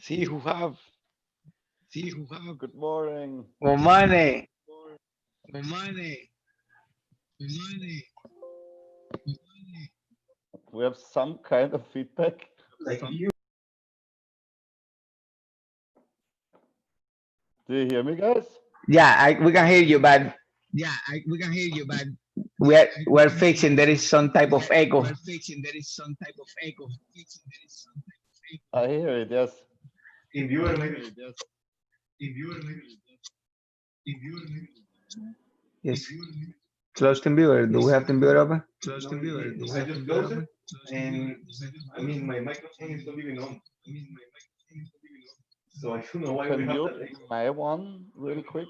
See who have. Good morning. Good morning. We have some kind of feedback. Like you. Do you hear me, guys? Yeah, we can hear you, but we're fixing. There is some type of echo. I hear it, yes. In viewer, maybe. Yes. Close to viewer. Do we have the viewer open? I just close it, and I mean, my microphone is not even on. So I don't know why we Can have you that echo. my one real quick?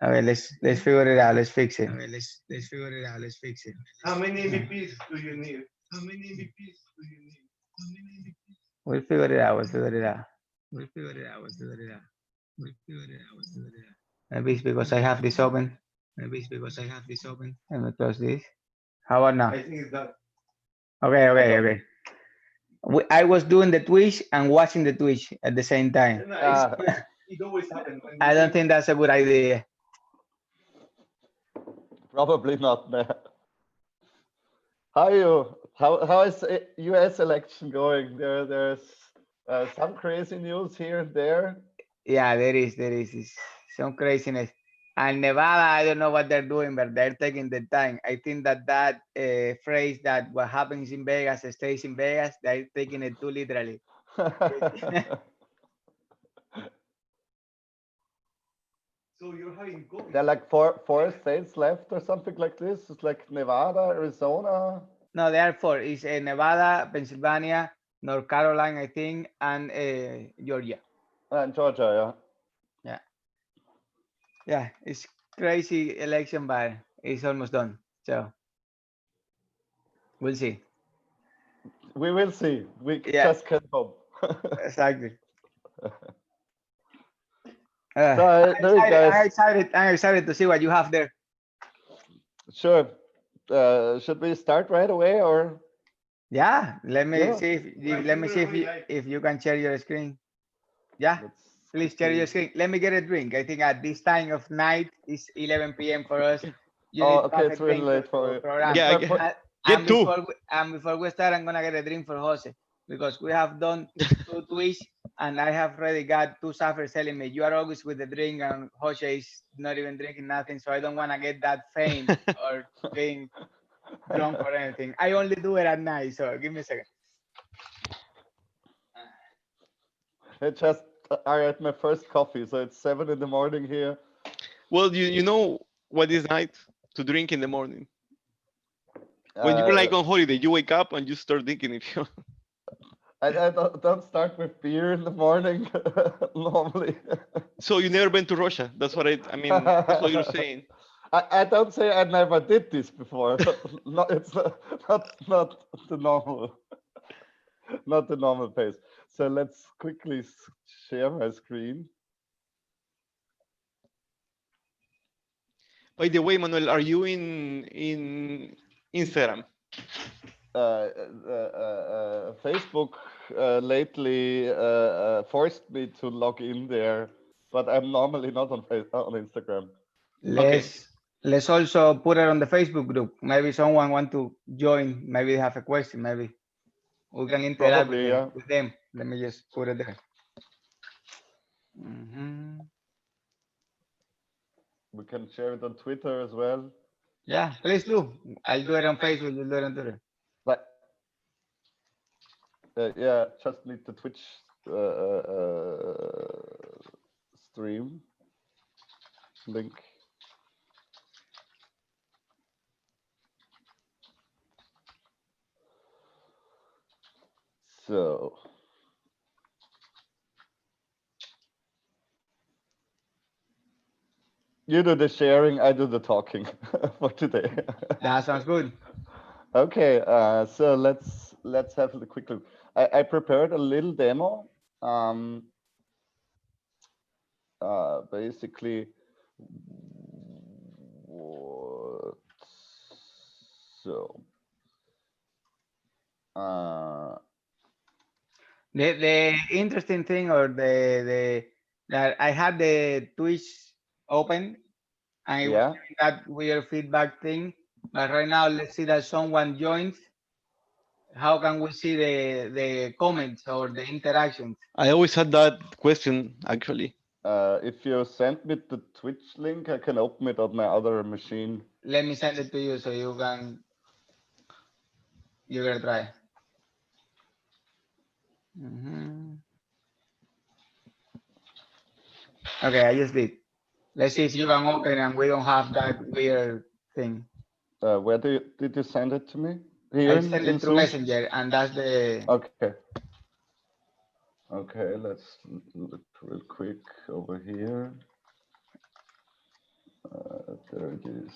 Okay, let's figure it out. Let's fix it. How many MVPs do you need? We'll figure it out. We'll figure it out. Maybe it's because I have this open. Let me close this. How about now? I think it's that. Okay. I was doing the Twitch and watching the Twitch at the same time. No, it always happens. I don't think that's a good idea. Probably not. No. How are you? How is US election going? There's some crazy news here and there. Yeah, there is it's some craziness. And Nevada, I don't know what they're doing, but they're taking the time. I think that phrase that what happens in Vegas stays in Vegas, they're taking it too literally. So you're having COVID. There are like four states left or something like this. It's like Nevada, Arizona. No, there are four. It's Nevada, Pennsylvania, North Carolina, I think, and Georgia. And Georgia, Yeah, it's crazy election, but it's almost done. So we'll see. we will see. We Yeah. just can't hope. Exactly. So, there you guys. I'm excited to see what you have there. Sure. Should we start right away or? Yeah, let me Yeah. see if you can share your screen. Yeah, Let's please share your screen. Let me get a drink. I think at this time of night it's 11 p.m. for us. You Oh, need to okay, have a it's really drink late to for you. program. Yeah, get And two. before we start, I'm gonna get a drink for Jose because we have done 2 tweets and I have already got 2 suffers telling me you are always with the drink and Jose is not even drinking nothing, so I don't want to get that fame or being drunk or anything. I only do it at night, so give me a second. I just I had my first coffee, so it's 7 in the morning here. Well, you know what is night to drink in the morning. When you're like on holiday, you wake up and you start drinking if you. I don't start with beer in the morning normally. So you never been to Russia? That's what I mean. That's what you're saying. I don't say I never did this before. Not it's not the normal, not the normal pace. So let's quickly share my screen. By the way, Manuel, are you in Instagram? Facebook lately forced me to log in there, but I'm normally not on Instagram. Let's also put it on the Facebook group. Maybe someone want to join. Maybe they have a question. Maybe we can interact Probably, with them. Let me just put it there. We can share it on Twitter as well. Yeah, please do. I'll do it on Facebook. You'll do it on Twitter. But yeah, just need the Twitch stream link. So you do the sharing, I do the talking for today. That sounds good. Okay, so let's have a quick look. I prepared a little demo. Basically, so The interesting thing, or that I had the Twitch open and it was Yeah. giving that weird feedback thing. But right now, let's see that someone joins. How can we see the comments or the interactions? I always had that question actually. If you send me the Twitch link, I can open it on my other machine. Let me send it to you so you can try. Okay, I just did. Let's see if you can open and we don't have that weird thing. Where did you send it to me? I Here sent in it through Zoom? Messenger, and that's the. Okay. Okay, let's look real quick over here. There it is.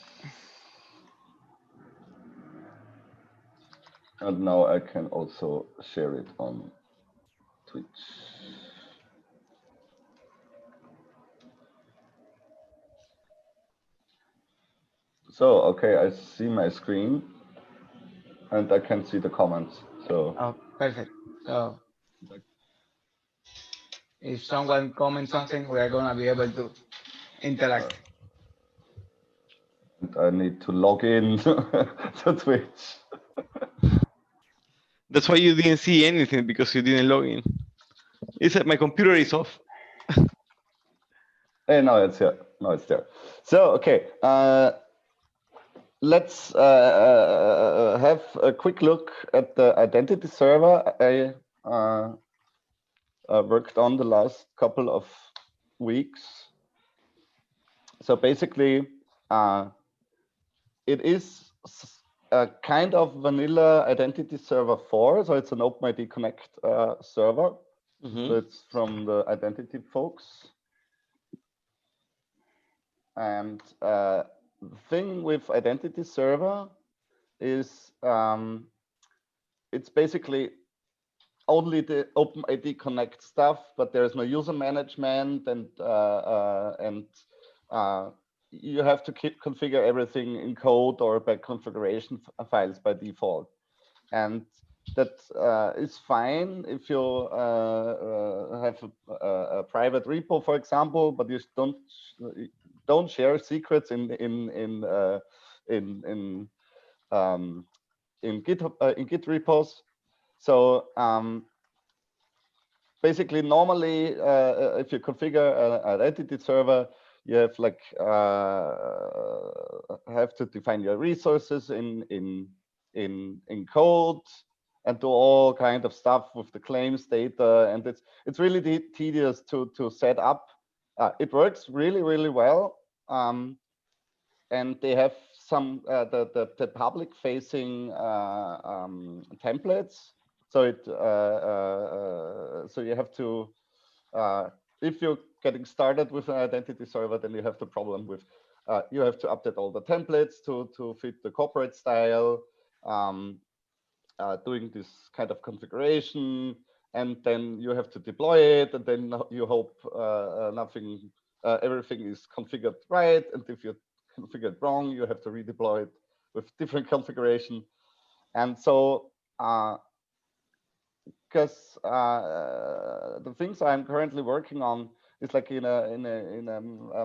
And now I can also share it on Twitch. So, okay, I see my screen and I can see the comments. So, Oh, perfect. So if someone comments something, we are gonna be able to interact. I need to log in to Twitch. That's why you didn't see anything, because you didn't log in. It's my computer is off. Hey, no, it's here. No, it's there. So, okay, let's have a quick look at the identity server I worked on the last couple of weeks. So basically, it is a kind of vanilla identity server 4. So it's an OpenID Connect server. So it's from the identity folks. And the thing with identity server is it's basically only the OpenID Connect stuff, but there's no user management, and you have to configure everything in code or by configuration files by default. And that is fine if you have a private repo, for example, but you don't share secrets in Git repos. So basically, normally, if you configure an identity server, you have like have to define your resources in code and do all kind of stuff with the claims data, and it's really tedious to set up. It works really well, and they have some the public facing templates. So so you have to if you're getting started with an identity server, then you have the problem with you have to update all the templates to fit the corporate style, doing this kind of configuration, and then you have to deploy it, and then you hope everything is configured right, and if you configure it wrong, you have to redeploy it with different configuration. And so because the things I'm currently working on is like in a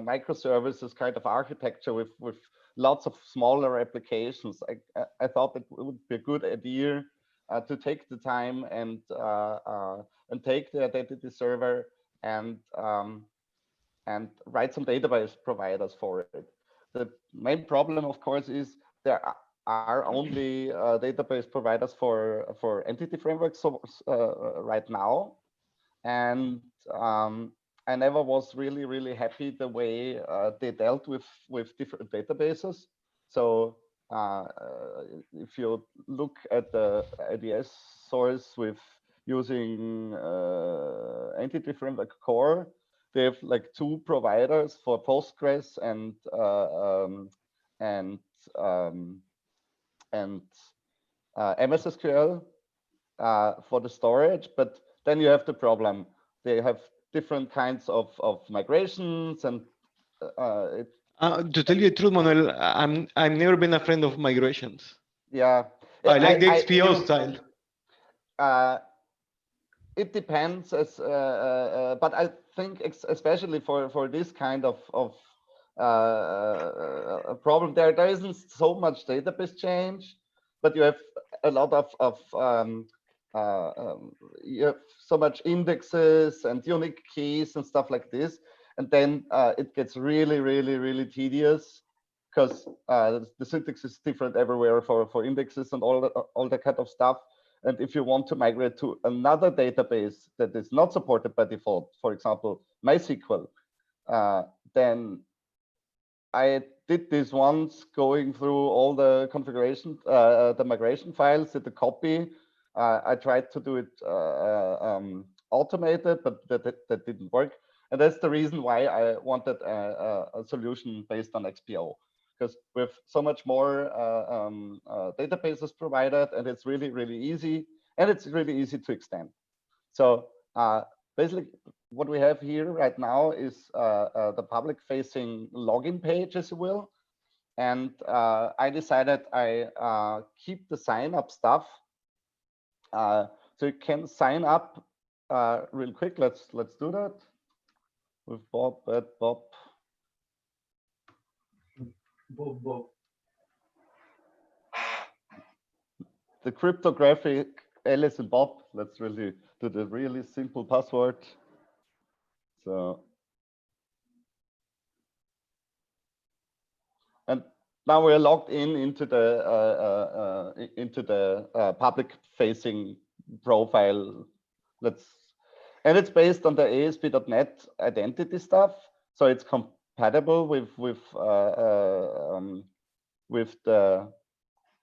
microservices kind of architecture with lots of smaller applications. I thought it would be a good idea to take the time and take the identity server and write some database providers for it. The main problem, of course, is there are only database providers for entity frameworks right now, and I never was really happy the way they dealt with different databases. So if you look at the IDS source with using entity framework core, they have like 2 providers for Postgres and MS SQL for the storage, but then you have the problem. They have different kinds of migrations, and to tell you the truth, Manuel, I've never been a friend of migrations. yeah, I like the XPO style. it depends, but I think especially for this kind of problem, there isn't so much database change, but you have a lot of you have so much indexes and unique keys and stuff like this, and then it gets really tedious because the syntax is different everywhere for indexes and all that kind of stuff. And if you want to migrate to another database that is not supported by default, for example, MySQL, then I did this once, going through all the configuration, the migration files, did the copy. I tried to do it automated, but that didn't work. And that's the reason why I wanted a solution based on XPO, because with so much more databases provided, and it's really easy, and it's really easy to extend. So basically, what we have here right now is the public-facing login page, as you will. And I decided I keep the sign-up stuff. So you can sign up real quick. Let's do that with Bob at Bob. Bob. The cryptographic Alice and Bob. Let's really do the really simple password. So, and now we're logged into the public-facing profile. And it's based on the ASP.NET identity stuff, so it's compatible with the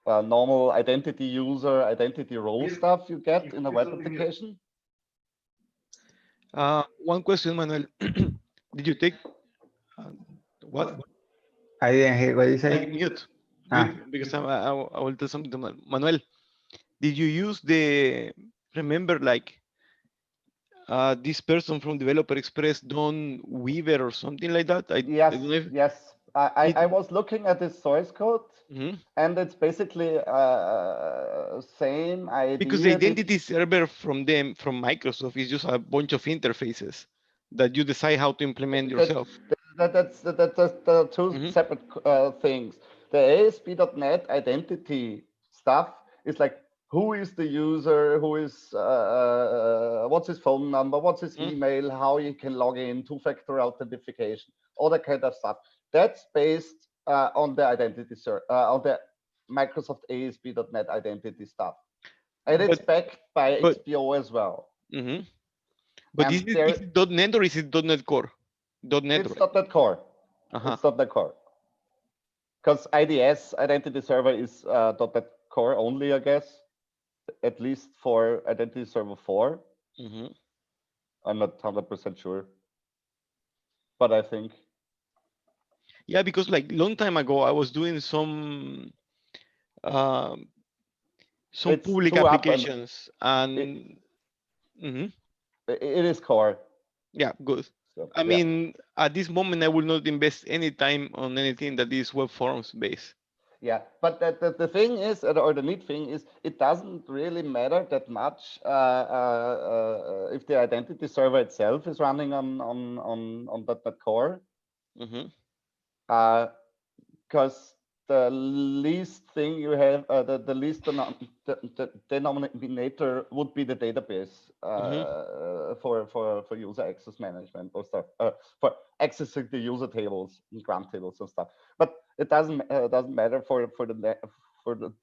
normal identity user, identity role stuff you get in a web application. One question, Manuel. Did you take what? I didn't hear what you said. Mute. Ah. Because I will tell something to Manuel. Did you use the, remember, like this person from Developer Express, Don Weaver or something like that? Yes. I was looking at this source code, and it's basically same idea. Because the identity server from Microsoft is just a bunch of interfaces that you decide how to implement yourself. That's two separate things. The ASP.NET identity stuff is like, who is the user, who is what's his phone number, what's his email, how you can log in, two-factor authentication, all that kind of stuff. That's based on the identity server, on the Microsoft ASP.NET identity stuff, and it's backed by XPO as well. But is it .NET or is it .NET Core? .NET. It's .NET Core. It's .NET Core. Because IDS, Identity Server, is .NET Core only, I guess, at least for Identity Server 4. I'm not 100% sure, but I think. Yeah, because like long time ago, I was doing some public applications, and it is core. Yeah, good. So, I mean, at this moment, I will not invest any time on anything that is web forms based. Yeah, but the thing is, or the neat thing is, it doesn't really matter that much if the identity server itself is running on .NET Core. Because the least thing you have, the least the denominator would be the database for user access management or stuff, for accessing the user tables and grant tables and stuff. But it doesn't matter for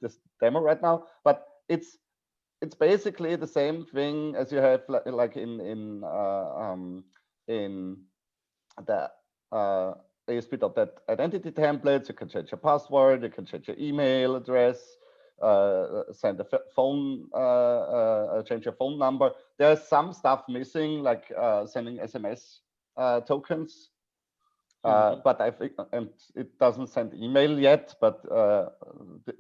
this demo right now. But it's basically the same thing as you have like in the ASP.NET identity templates. You can change your password, you can change your email address, send a phone, change your phone number. There's some stuff missing, like sending SMS tokens, but I think, and it doesn't send email yet, but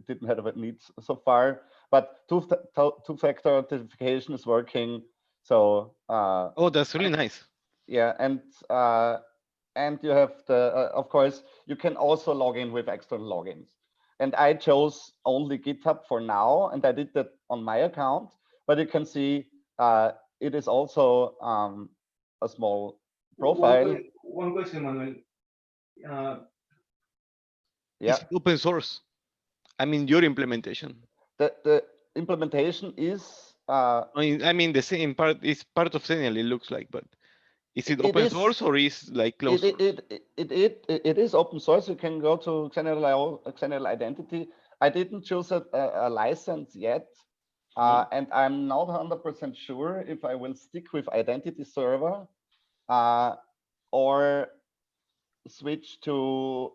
didn't have a need so far. But two-factor authentication is working. So oh, that's really nice. Yeah, and you have the, of course, you can also log in with external logins. And I chose only GitHub for now, and I did that on my account. But you can see it is also a small profile. One question, Manuel. Yeah, Is it open source? I mean, your implementation. the implementation is I mean, the same part is part of Xenial, it looks like, but is it it open is source or is like closed source? it is open source. You can go to Xenial Identity. I didn't choose a license yet, and I'm not 100% sure if I will stick with IdentityServer or switch to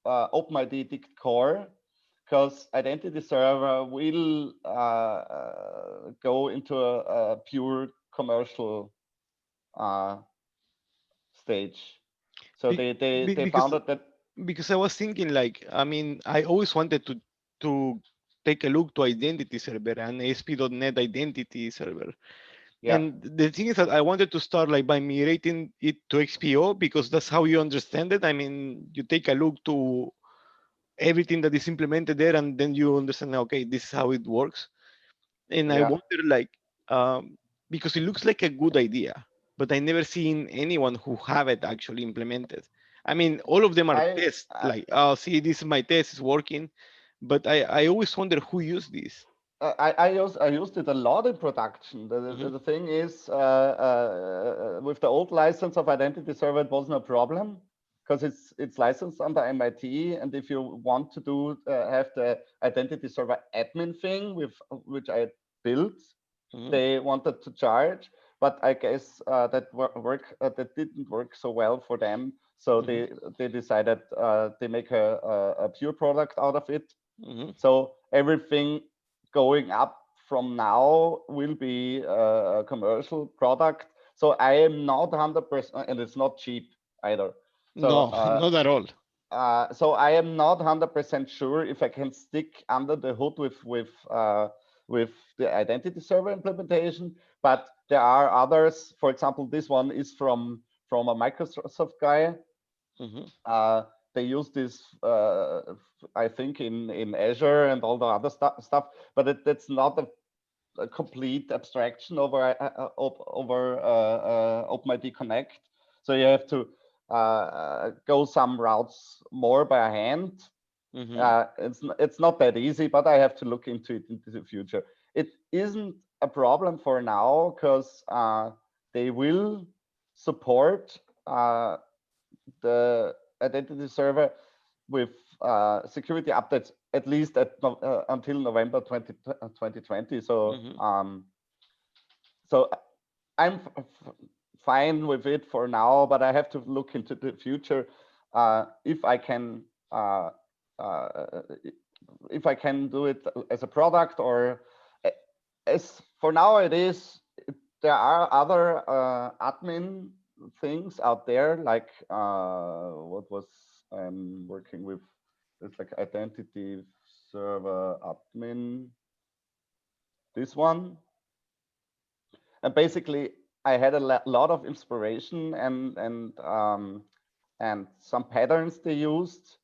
OpenID Dict Core, because IdentityServer will go into a pure commercial stage. So Be- they because found out that I was thinking like, I mean, I always wanted to take a look to identity server and ASP.NET identity server. yeah, And the thing is that I wanted to start like by migrating it to XPO because that's how you understand it. I mean, you take a look to everything that is implemented there and then you understand, okay, this is how it works. And I yeah. wonder like, because it looks like a good idea, but I never seen anyone who have it actually implemented. I mean, all of them are I, tests, I like, oh, see, this is my test, it's working. But I always wonder who used this. I used it a lot in production. The thing is, with the old license of IdentityServer, it was no problem because it's licensed under MIT, and if you want to do have the IdentityServer admin thing with which I built, they wanted to charge, but I guess that that didn't work so well for them. So they decided they make a pure product out of it. So everything going up from now will be a commercial product. So I am not 100%, and it's not cheap either. So, No, not at all. so I am not 100% sure if I can stick under the hood with the IdentityServer implementation, but there are others. For example, this one is from a Microsoft guy. They use this, I think, in Azure and all the other stuff, but that's not a complete abstraction over OpenID Connect. So you have to go some routes more by hand. It's not that easy, but I have to look into it into the future. It isn't a problem for now because they will support the IdentityServer with security updates at least until November 2020. So so I'm fine with it for now, but I have to look into the future if I can do it as a product or as for now it is. There are other admin things out there, like what was I'm working with. It's like identity server admin. This one, and basically I had a lot of inspiration and some patterns they used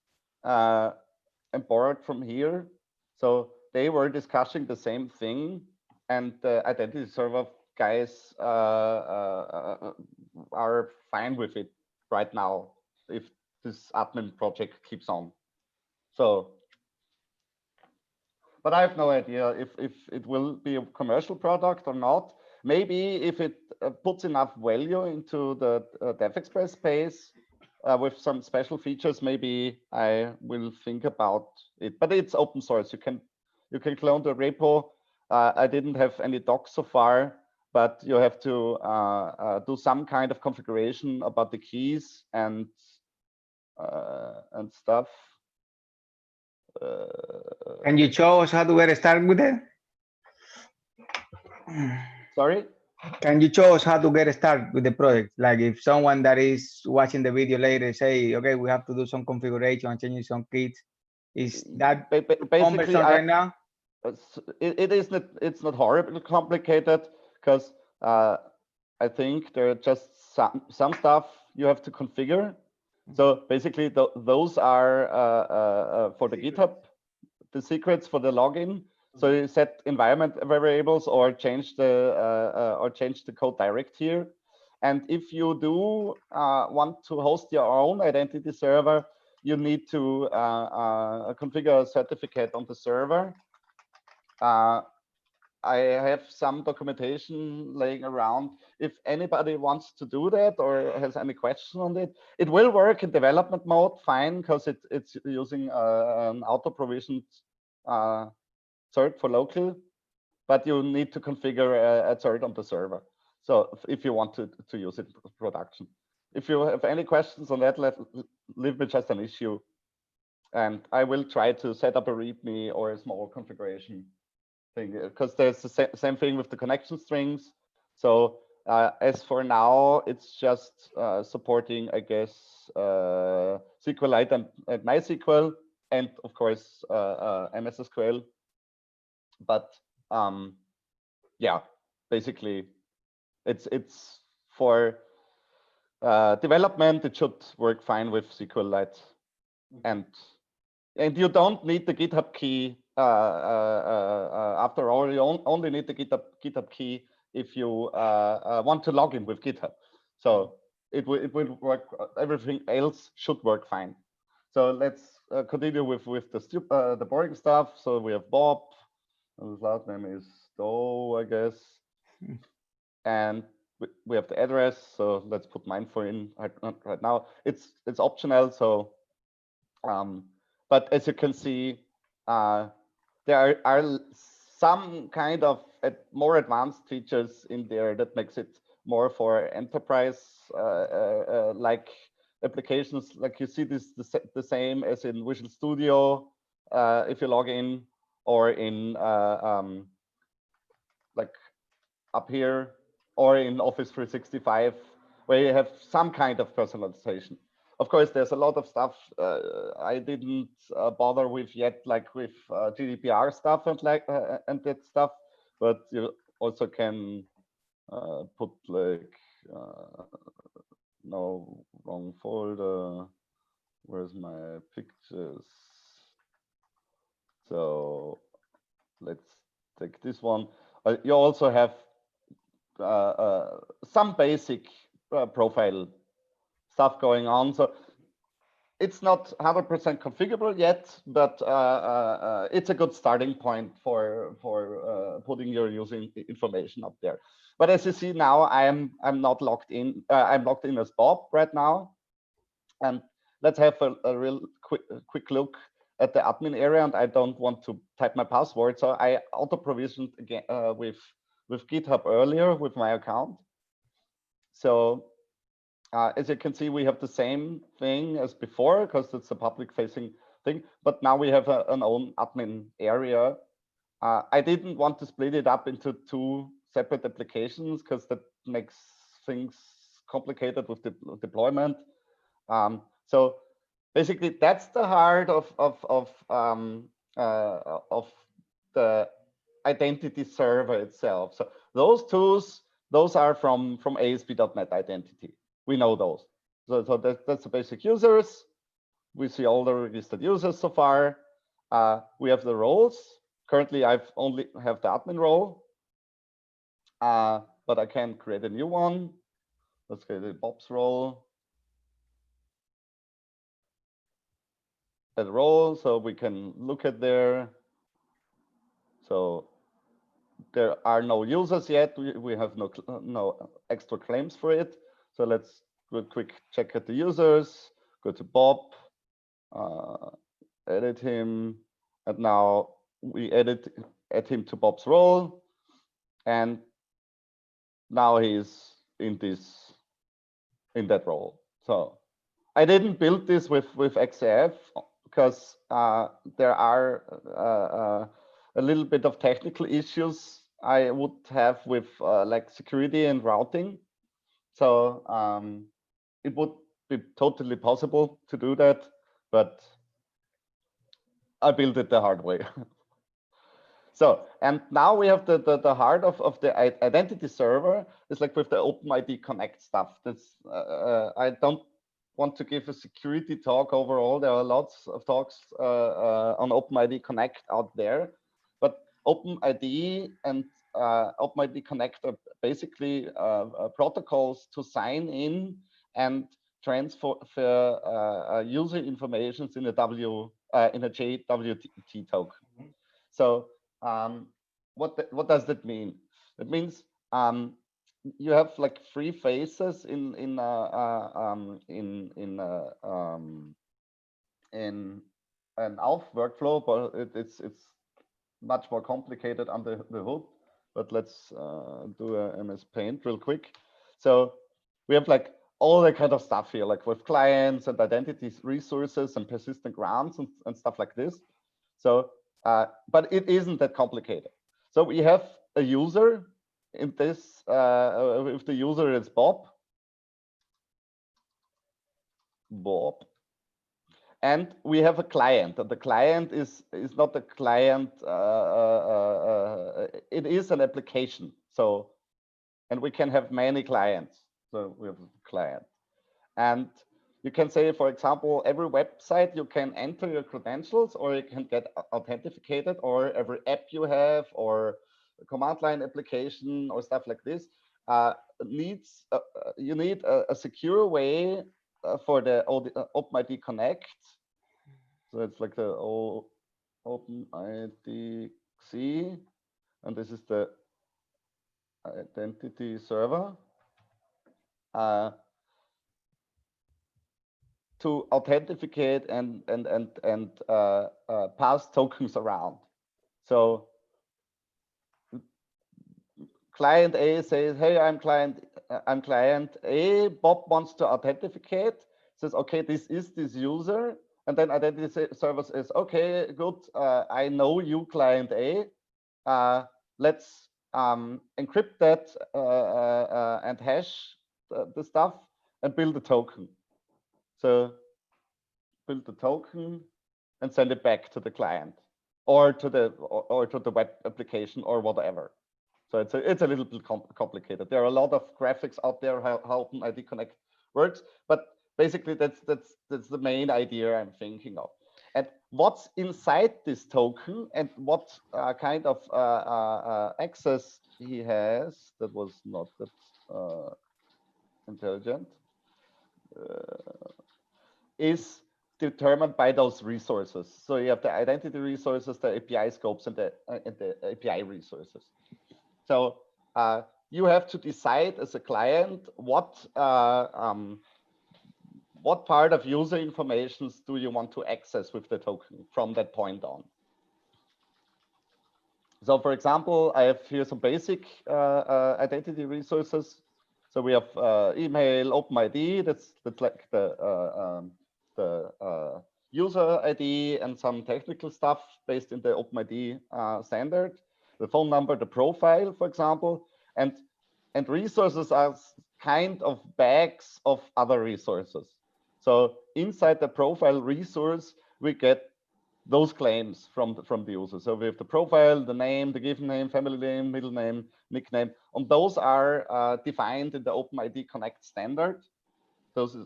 and borrowed from here. So they were discussing the same thing, and the IdentityServer guys are fine with it right now if this admin project keeps on. So, but I have no idea if it will be a commercial product or not. Maybe if it puts enough value into the DevExpress space with some special features, maybe I will think about it. But it's open source. You can clone the repo. I didn't have any docs so far, but you have to do some kind of configuration about the keys and stuff. Can you show us how to get started with it? Sorry? Can you show us how to get started with the project? Like if someone that is watching the video later say, okay, we have to do some configuration and changing some keys. Is that basically right now? It's not horribly complicated because I think there are just some stuff you have to configure. So basically, those are for the GitHub, the secrets for the login. So you set environment variables or change the code direct here. And if you do want to host your own identity server, you need to configure a certificate on the server. I have some documentation laying around. If anybody wants to do that or has any question on it, it will work in development mode fine because it's using an auto-provisioned cert for local, but you need to configure a cert on the server. So if you want to use it in production. If you have any questions on that, leave me just an issue. And I will try to set up a README or a small configuration thing, because there's the same thing with the connection strings. So as for now, it's just supporting, I guess, SQLite and MySQL, and of course MS SQL. But yeah, basically, it's for development. It should work fine with SQLite, and you don't need the GitHub key. After all, you only need the GitHub key if you want to log in with GitHub. So it will work. Everything else should work fine. So let's continue with the boring stuff. So we have Bob. His last name is Doe, I guess. And we have the address. So let's put mine for in right now. It's optional. So, but as you can see, there are some kind of more advanced features in there that makes it more for enterprise like applications. Like you see this the same as in Visual Studio if you log in, or in like up here, or in Office 365, where you have some kind of personalization. Of course, there's a lot of stuff I didn't bother with yet, like with GDPR stuff and and that stuff. But you also can put like no, wrong folder. Where's my pictures? So let's take this one. You also have some basic profile stuff going on. So it's not 100% configurable yet, but it's a good starting point for putting your user information up there. But as you see now, I'm not logged in. I'm logged in as Bob right now, and let's have a real quick look at the admin area. And I don't want to type my password, so I auto provisioned again with GitHub earlier with my account. So as you can see, we have the same thing as before because it's a public facing thing, but now we have an own admin area. I didn't want to split it up into two separate applications because that makes things complicated with the deployment. So basically, that's the heart of the identity server itself. So those tools, those are from ASP.NET Identity. We know those. So that's the basic users. We see all the registered users so far. We have the roles. Currently, I've only have the admin role, but I can create a new one. Let's create a Bob's role. Add role, so we can look at there. So there are no users yet. We have no extra claims for it. So let's do a quick check at the users. Go to Bob, edit him, and now we add him to Bob's role, and now he's in that role. So I didn't build this with XF because there are a little bit of technical issues I would have with like security and routing. So it would be totally possible to do that, but I built it the hard way. So, and now we have the heart of the identity server is like with the OpenID Connect stuff. That's I don't want to give a security talk overall. There are lots of talks on OpenID Connect out there, but OpenID and OpenID connector basically protocols to sign in and transfer user information in a JWT token. So what does that mean? It means you have like three phases in an auth workflow, but it's much more complicated under the hood. But let's do a MS Paint real quick. So we have like all that kind of stuff here, like with clients and identity resources and persistent grants and stuff like this. So, but it isn't that complicated. So we have a user in this, if the user is Bob, and we have a client, and the client is not a client, it is an application. So, and we can have many clients. So we have a client. And you can say, for example, every website you can enter your credentials, or you can get authenticated, or every app you have, or a command line application, or stuff like this, needs you need a secure way for the OpenID Connect. So it's like the OpenID C, and this is the IdentityServer. To authenticate and pass tokens around. So client A says, "Hey, I'm client A. Bob wants to authenticate." Says, "Okay, this is this user," and then IdentityServer says, "Okay, good. I know you, client A. Let's encrypt that and hash the stuff and build a token." So build the token and send it back to the client or to the web application or whatever. So it's a little bit complicated. There are a lot of graphics out there how OpenID Connect works, but basically that's the main idea I'm thinking of. And what's inside this token and what kind of access he has, that was not that intelligent, is determined by those resources. So you have the identity resources, the API scopes, and the API resources. So you have to decide as a client what part of user information do you want to access with the token from that point on. So for example, I have here some basic identity resources. So we have email, OpenID, that's like the user ID and some technical stuff based in the OpenID standard, the phone number, the profile, for example, and resources are kind of bags of other resources. So inside the profile resource, we get those claims from the user. So we have the profile, the name, the given name, family name, middle name, nickname, and those are defined in the OpenID Connect standard. Those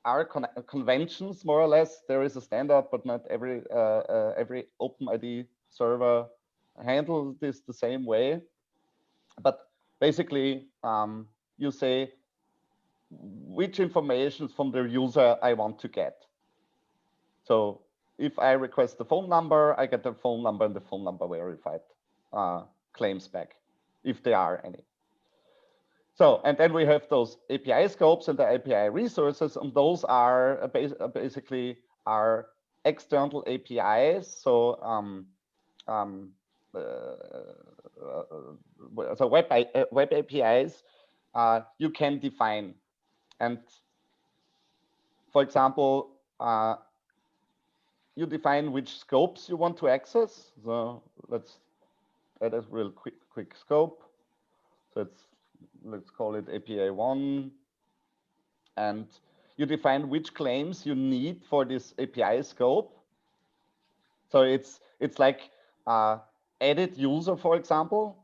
are conventions, more or less. There is a standard, but not every OpenID server handles this the same way. But basically, you say which information from the user I want to get. So if I request the phone number, I get the phone number and the phone number verified claims back, if there are any. So, and then we have those API scopes and the API resources, and those are basically our external APIs. So, so web APIs you can define, and for example, you define which scopes you want to access. So let's add a real quick scope. So let's call it API 1, and you define which claims you need for this API scope. So it's like edit user, for example,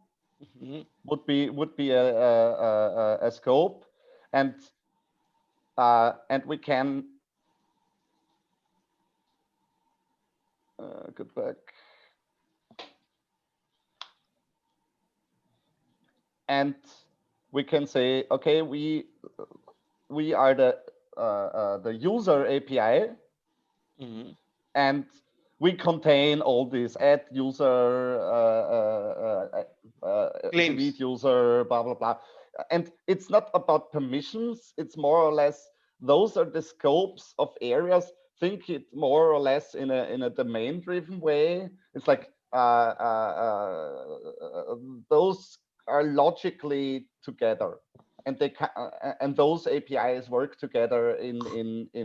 would be a scope, and we can get back. and we can say, okay, we are the user API, and we contain all these add user, delete user, blah blah blah. And it's not about permissions. It's more or less those are the scopes of areas. Think it more or less in a domain-driven way. It's like those are logically together, and they and those APIs work together in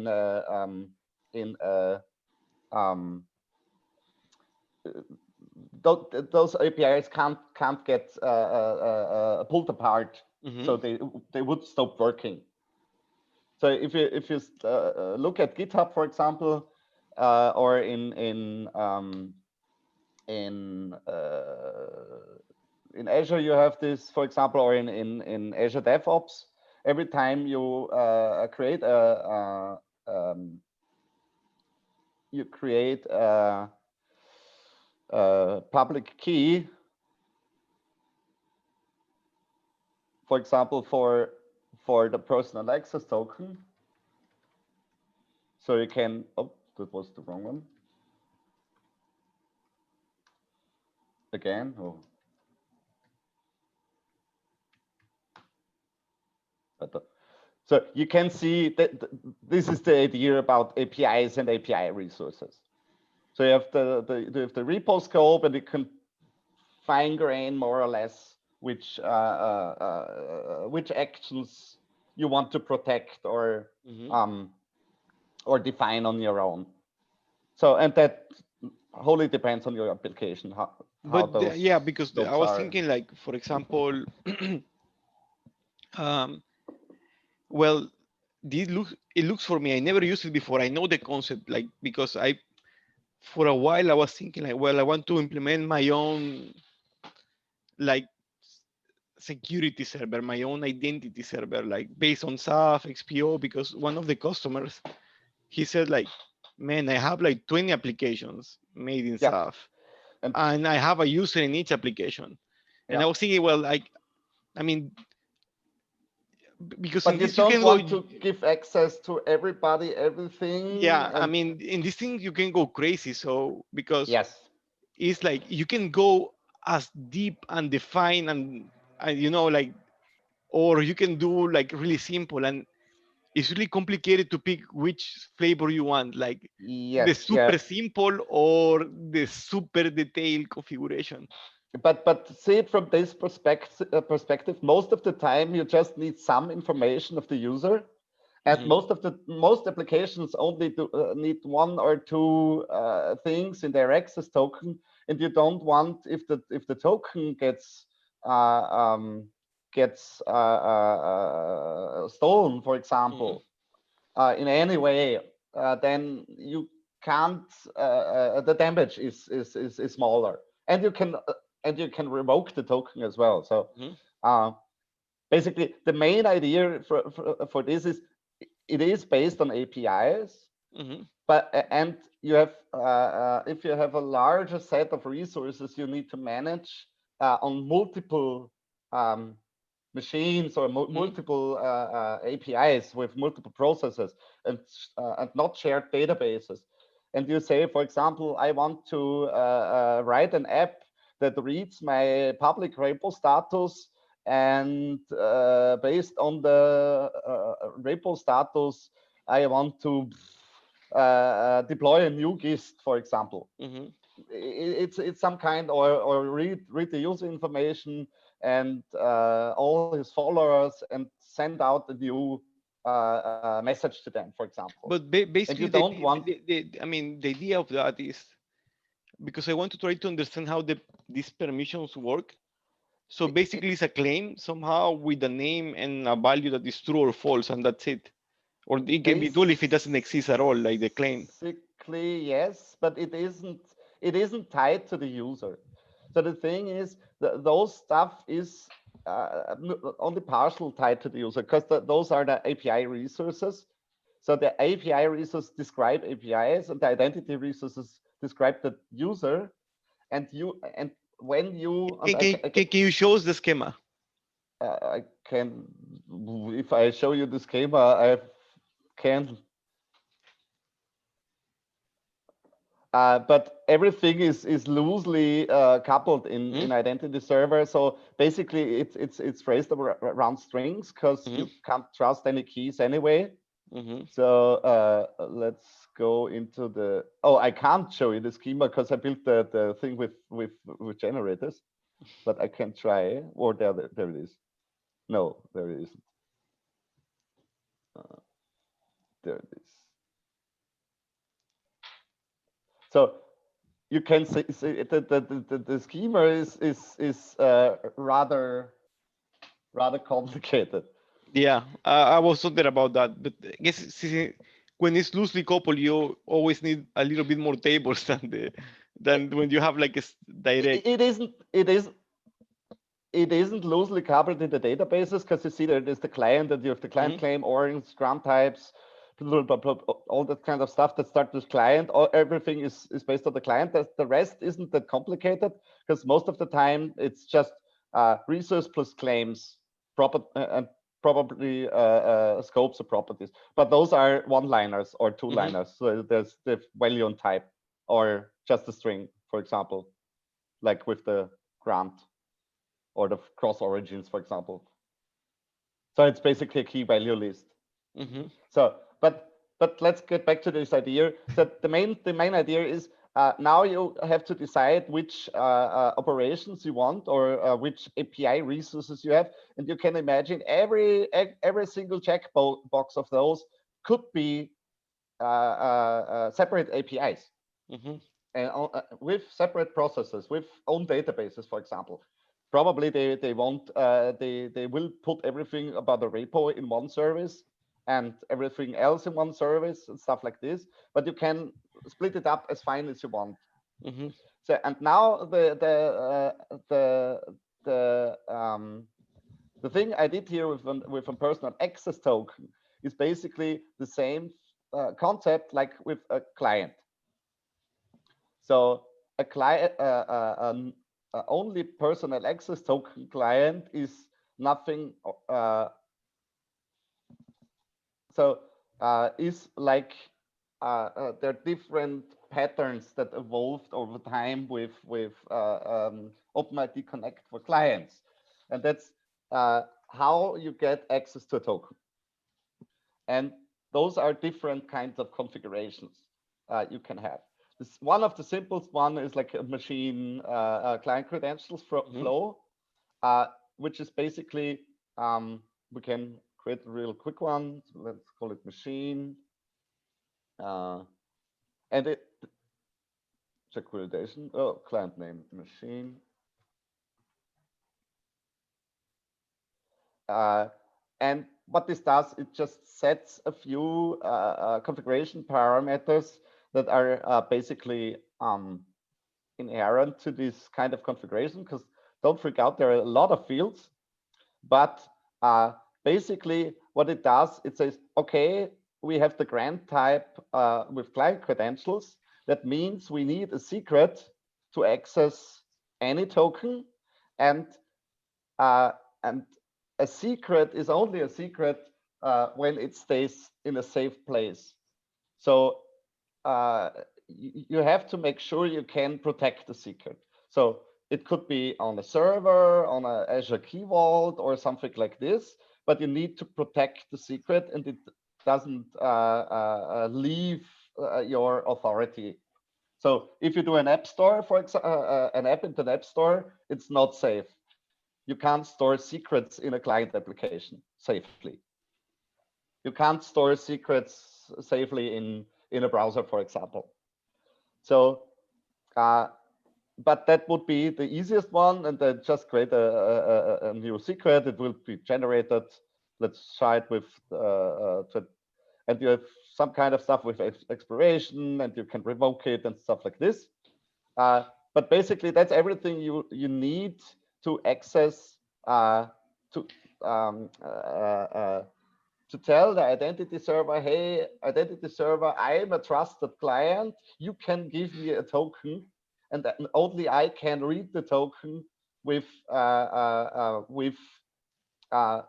a those APIs can't get pulled apart, so they would stop working. So if you look at GitHub, for example, or in Azure, you have this, for example, or in Azure DevOps. Every time you create a public key, for example, for the personal access token. So you can, oh, that was the wrong one. Again, oh. So you can see that this is the idea about APIs and API resources. So you have the repo scope, and you can fine grain more or less which actions you want to protect or define on your own. So, and that wholly depends on your application. Yeah, because I was thinking, like, for example, well, it looks for me, I never used it before. I know the concept, like, because for a while I was thinking, like, well, I want to implement my own, like, security server, my own identity server, like based on SAF, XPO, because one of the customers, he said, like, man, I have like 20 applications made in SAF, and I have a user in each application. And I was thinking, well, like, I mean, because but you don't want to give access to everybody, everything. Yeah, I mean, in this thing you can go crazy. So because it's like you can go as deep and define and you know, like, or you can do like really simple, and it's really complicated to pick which flavor you want, like the super simple or the super detailed configuration. But see it from this perspective, most of the time you just need some information of the user, and most applications only need one or two things in their access token, and you don't want, if the token gets stolen, for example, in any way, then you can't. The damage is smaller, and you can revoke the token as well. So basically, the main idea for this is it is based on APIs, but and you have if you have a larger set of resources you need to manage on multiple machines or multiple APIs with multiple processes and not shared databases. And you say, for example, I want to write an app that reads my public repo status, and based on the repo status, I want to deploy a new GIST, for example. It's some kind, or read the user information and all his followers and send out a new message to them, for example. But basically, and you don't want. I mean, the idea of that is because I want to try to understand how these permissions work. So basically, it's a claim somehow with a name and a value that is true or false, and that's it. Or it can be null if it doesn't exist at all, like the claim. Basically, yes, but it isn't tied to the user. So the thing is, those stuff is only partial tied to the user, because those are the API resources. So the API resources describe APIs, and the identity resources describe the user. And when you can you show us the schema? I can, if I show you the schema, I can. But everything is loosely coupled in IdentityServer. So basically, it's phrased around strings because you can't trust any keys anyway. So let's go into the. Oh, I can't show you the schema because I built the thing with generators, but I can try. Or there it is. No, there it isn't. There it is. So you can see the schema is rather complicated. Yeah, I was thinking about that, but I guess when it's loosely coupled, you always need a little bit more tables than when you have like a direct. It isn't loosely coupled in the databases because you see there's the client and you have the client claim, orange, scrum types, all that kind of stuff that starts with client. Everything is based on the client. The rest isn't that complicated because most of the time it's just resource plus claims, and probably scopes or properties. But those are one-liners or two-liners. So there's the value on type or just a string, for example, like with the grant or the cross origins, for example. So it's basically a key value list. So, but let's get back to this idea. So the main idea is now you have to decide which operations you want or which API resources you have, and you can imagine every single checkbox of those could be separate APIs. And with separate processes, with own databases, for example. Probably they want they will put everything about the repo in one service and everything else in one service and stuff like this. But you can split it up as fine as you want. So and now the thing I did here with a personal access token is basically the same concept like with a client. So a client, only personal access token client is nothing. Is like there are different patterns that evolved over time with OpenID Connect for clients, and that's how you get access to a token. And those are different kinds of configurations you can have. One of the simplest one is like a machine client credentials flow, which is basically, we can create a real quick one. So let's call it machine. And it, check validation, oh, client name, machine. And what this does, it just sets a few configuration parameters that are basically inherent to this kind of configuration, because don't freak out, there are a lot of fields, but basically what it does, it says, okay, we have the grant type with client credentials. That means we need a secret to access any token, and a secret is only a secret when it stays in a safe place. So you have to make sure you can protect the secret. So it could be on a server, on an Azure Key Vault, or something like this, but you need to protect the secret and it doesn't leave your authority. So if you do an app store, for example, an app in the app store, it's not safe. You can't store secrets in a client application safely. You can't store secrets safely in a browser, for example. So, but that would be the easiest one, and then just create a new secret. It will be generated. Let's try it with, and you have some kind of stuff with expiration, and you can revoke it and stuff like this. But basically, that's everything you need to access to tell the identity server, hey, identity server, I am a trusted client. You can give me a token, and only I can read the token with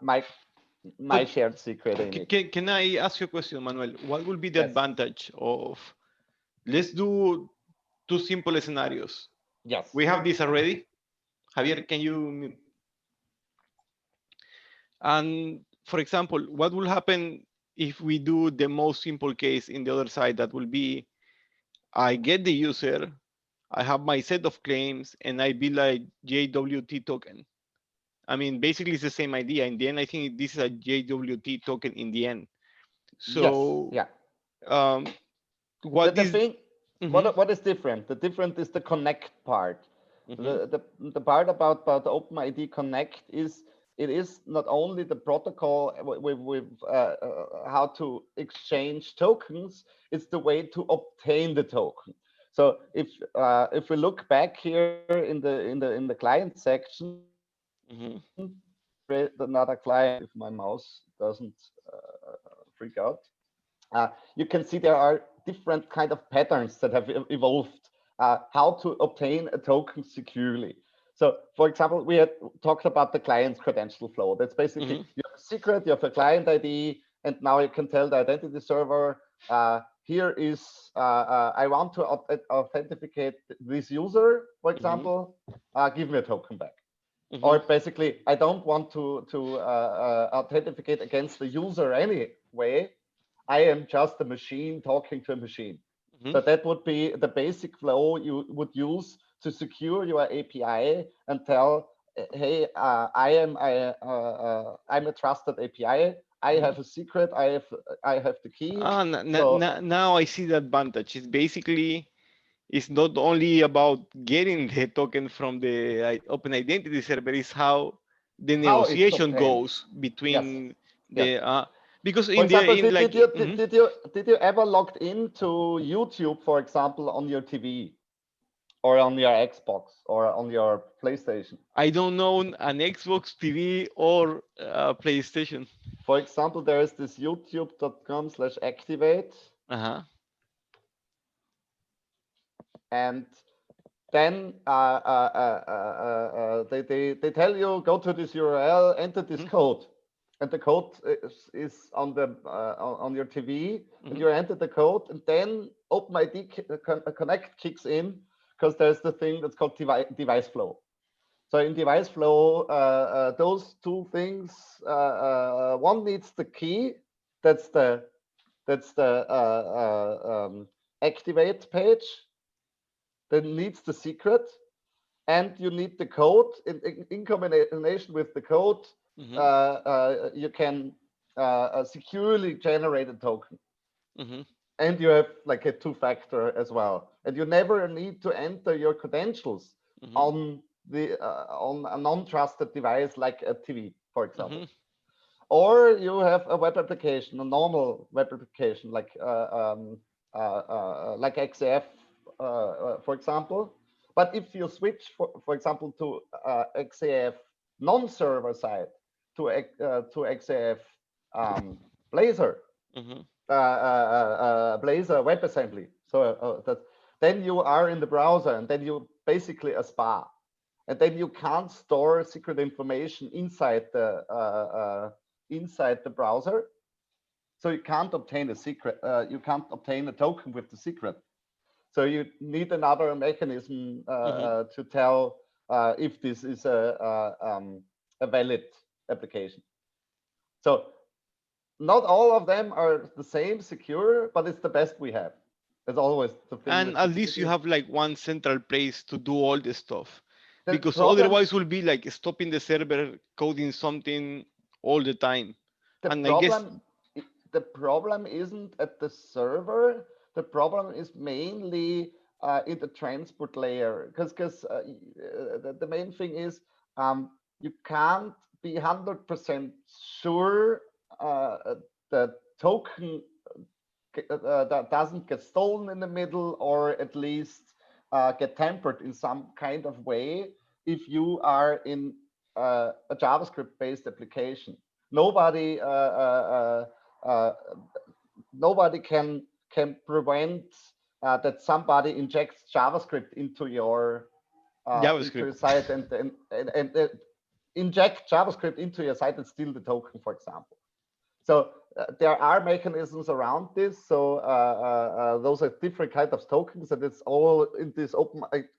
my shared secret in it. Can I ask you a question, Manuel? What will be the Yes. advantage of, let's do two simple scenarios. Yes. We have this already. Javier, can you, and for example, what will happen if we do the most simple case in the other side? That will be, I get the user, I have my set of claims, and I build a JWT token. I mean, basically it's the same idea. In the end, I think this is a JWT token in the end. So, yes. Yeah. What the is thing? Mhm. What is different? The different is the connect part. Mhm. The part about OpenID Connect is it is not only the protocol with how to exchange tokens, it's the way to obtain the token. So if we look back here in the client section, Mhm. create another client if my mouse doesn't freak out. You can see there are different kind of patterns that have evolved how to obtain a token securely. So, for example, we had talked about the client's credential flow. That's basically Mhm. you have a secret, you have a client ID, and now you can tell the identity server, here is, I want to authenticate this user, for Mhm. example, give me a token back. Or Mhm. basically, I don't want to authenticate against the user anyway. I am just a machine talking to a machine. Mhm. So that would be the basic flow you would use to secure your API and tell, hey, I'm a trusted API. I Mhm. have a secret. I have the key. Ah, So now I see the advantage. It's basically, it's not only about getting the token from the open identity server, it's how the how it's negotiation obtained. goes Yes. between Yes. the because For in the example, in like mhm. did you ever logged into YouTube, for example, on your TV or on your Xbox or on your PlayStation? I don't know an Xbox TV or PlayStation. For example, there is this youtube.com/activate, Uh-huh. and then they tell you go to this URL, enter this Mhm. code, and the code is on the on your TV, and Mhm. you enter the code, and then OpenID Connect kicks in because there's the thing that's called device flow. So in device flow, those two things, one needs the key, that's the activate page, then needs the secret, and you need the code. In combination with the code, Mhm. you can securely generate a token. Mhm. And you have like a two-factor as well. And you never need to enter your credentials Mhm. on the on a non-trusted device like a TV, for example. Mhm. Or you have a web application, a normal web application like XAF, for example. But if you switch, for example, to XAF non-server side to XAF Blazor, Mhm. Blazor WebAssembly, so that then you are in the browser, and then you basically a spa, and then you can't store secret information inside the browser, so you can't obtain a secret. You can't obtain a token with the secret. So you need another mechanism Mhm. to tell if this is a valid application. So not all of them are the same secure, but it's the best we have. As always, the thing And with at least you security. have like one central place to do all the stuff, The because problem, otherwise will be like stopping the server coding something all the time. the And I guess problem, the problem isn't at the server. The problem is mainly in the transport layer, because the main thing is you can't be 100% sure the token that doesn't get stolen in the middle, or at least get tampered in some kind of way if you are in a JavaScript based application. Nobody nobody can prevent that somebody injects JavaScript into your JavaScript. site, and inject JavaScript into your site and steal the token, for example. So there are mechanisms around this. So those are different kinds of tokens, and it's all in this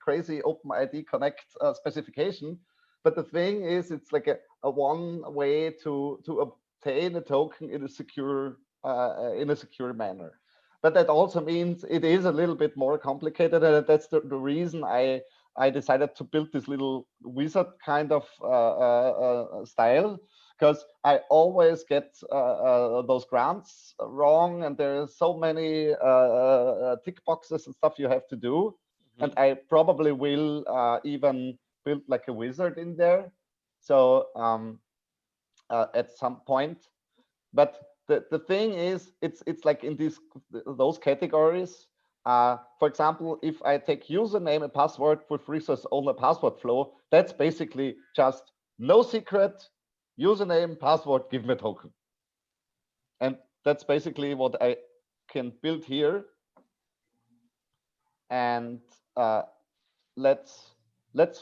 crazy OpenID Connect specification. But the thing is, it's like a one way to obtain a token in a secure manner. But that also means it is a little bit more complicated, and that's the reason I decided to build this little wizard kind of style, because I always get those grants wrong, and there are so many tick boxes and stuff you have to do. And I probably will even build like a wizard in there. So at some point, but the thing is, it's like in those categories. For example, if I take username and password with resource owner password flow, that's basically just no secret, username, password, give me a token. And that's basically what I can build here. And let's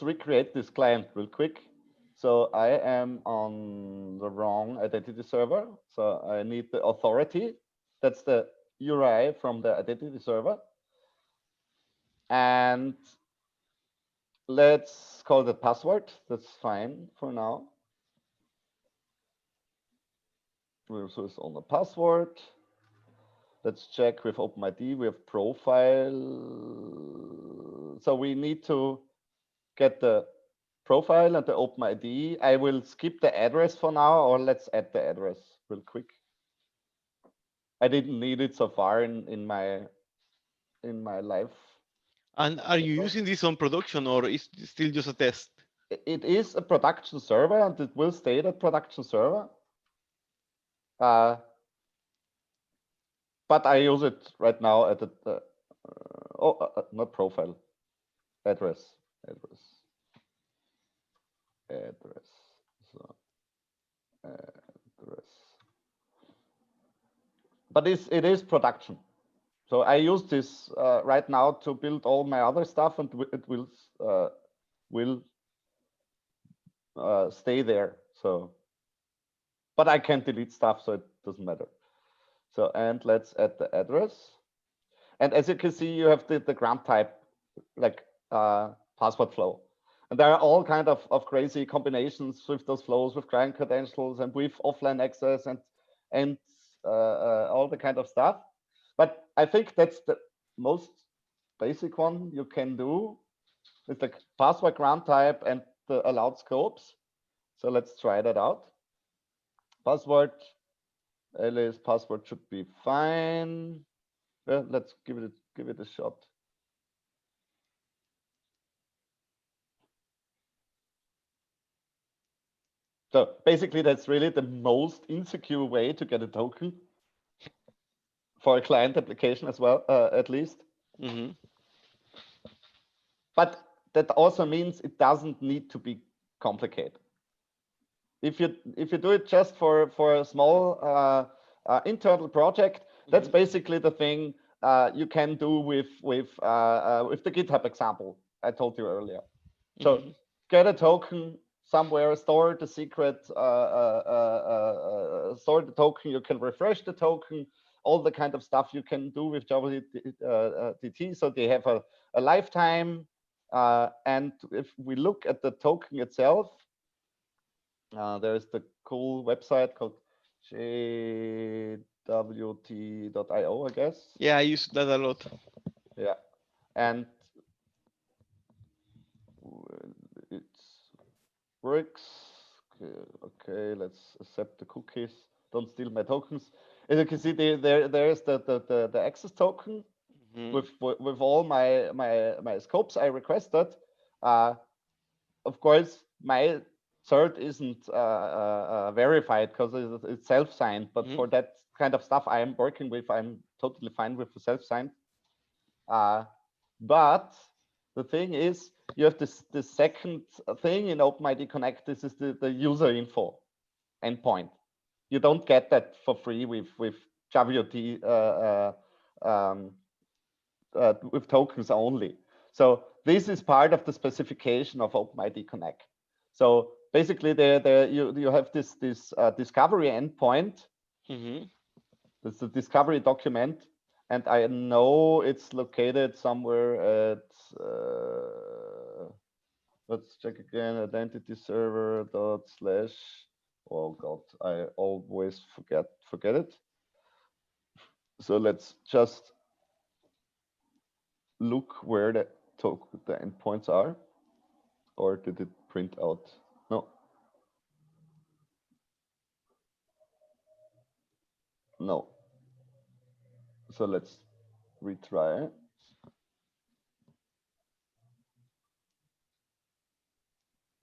recreate this client real quick. So I am on the wrong identity server. So I need the authority. That's the URI from the identity server. And let's call the password. That's fine for now. Resource on the password. Let's check with OpenID. We have profile. So we need to get the profile and the OpenID. I will skip the address for now, or let's add the address real quick. I didn't need it so far in my life. And are you using this on production, or is it still just a test? It is a production server, and it will stay a production server. But I use it right now at the not profile, address. So address. But it is production. So I use this right now to build all my other stuff, and it will stay there. So, but I can delete stuff, so it doesn't matter. So, and let's add the address. And as you can see, you have the grant type, like password flow. And there are all kinds of crazy combinations with those flows, with client credentials and with offline access and all the kind of stuff. But I think that's the most basic one you can do with the password grant type and the allowed scopes. So let's try that out. Password, alias password should be fine. Well, let's give it a shot. So basically, that's really the most insecure way to get a token for a client application as well, at least. Mm-hmm. But that also means it doesn't need to be complicated. If you do it just for a small internal project, that's basically the thing you can do with the GitHub example I told you earlier. So get a token somewhere, store the secret, store the token. You can refresh the token. All the kind of stuff you can do with JavaDT. So they have a lifetime. And if we look at the token itself, there is the cool website called jwt.io, I guess. Yeah, I use that a lot. Yeah, and it works. Okay, let's accept the cookies. Don't steal my tokens. As you can see, there is the access token with all my scopes I requested. Of course, my cert isn't verified because it's self-signed. But for that kind of stuff I am working with, I'm totally fine with the self-signed. But the thing is, you have the second thing in OpenID Connect. This is the user info endpoint. You don't get that for free with JavaUT with tokens only. So this is part of the specification of OpenID Connect. So basically you have this discovery endpoint. That's the discovery document, and I know it's located somewhere at let's check again, IdentityServer dot slash. Oh God, I always forget it. So let's just look where the endpoints are, or did it print out? No. No. So let's retry.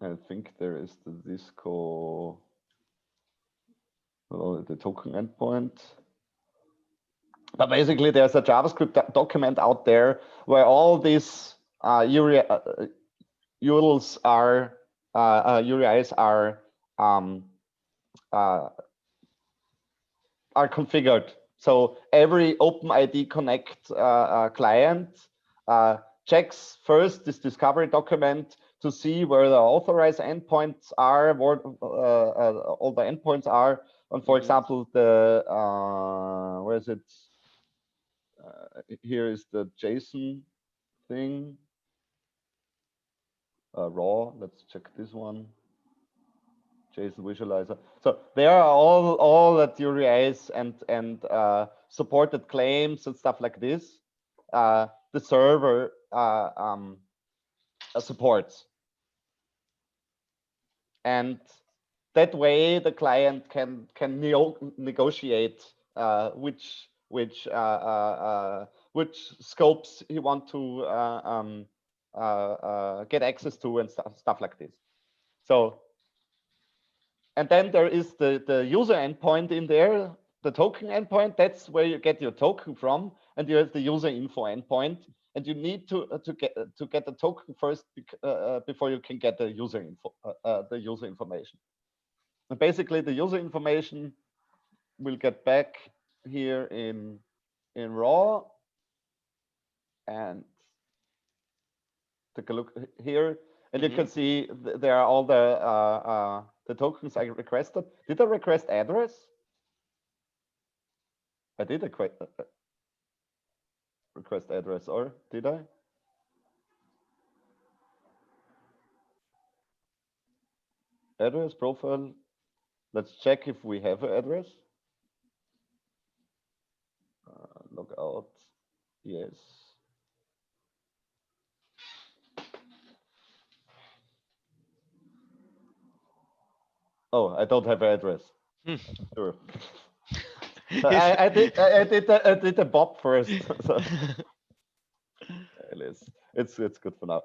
I think there is the Disco, the token endpoint. But basically, there's a JavaScript document out there where all these URLs are URIs are configured. So every OpenID Connect client checks first this discovery document to see where the authorized endpoints are, where all the endpoints are. And for example, the where is it? Here is the JSON thing. Raw. Let's check this one. JSON visualizer. So there are all the URIs and supported claims and stuff like this. The server supports, and that way the client can negotiate which scopes he want to get access to and stuff like this. So. And then there is the user endpoint in there, the token endpoint. That's where you get your token from, and you have the user info endpoint. And you need to get the token first before you can get the user info, the user information. And basically, the user information will get back here in raw. And take a look here, and you can see there are all the tokens I requested. Did I request address? I did request address, or did I? Address profile. Let's check if we have an address. Log out. Yes. Oh, I don't have an address. Sure. I did a Bob first. So. It's good for now.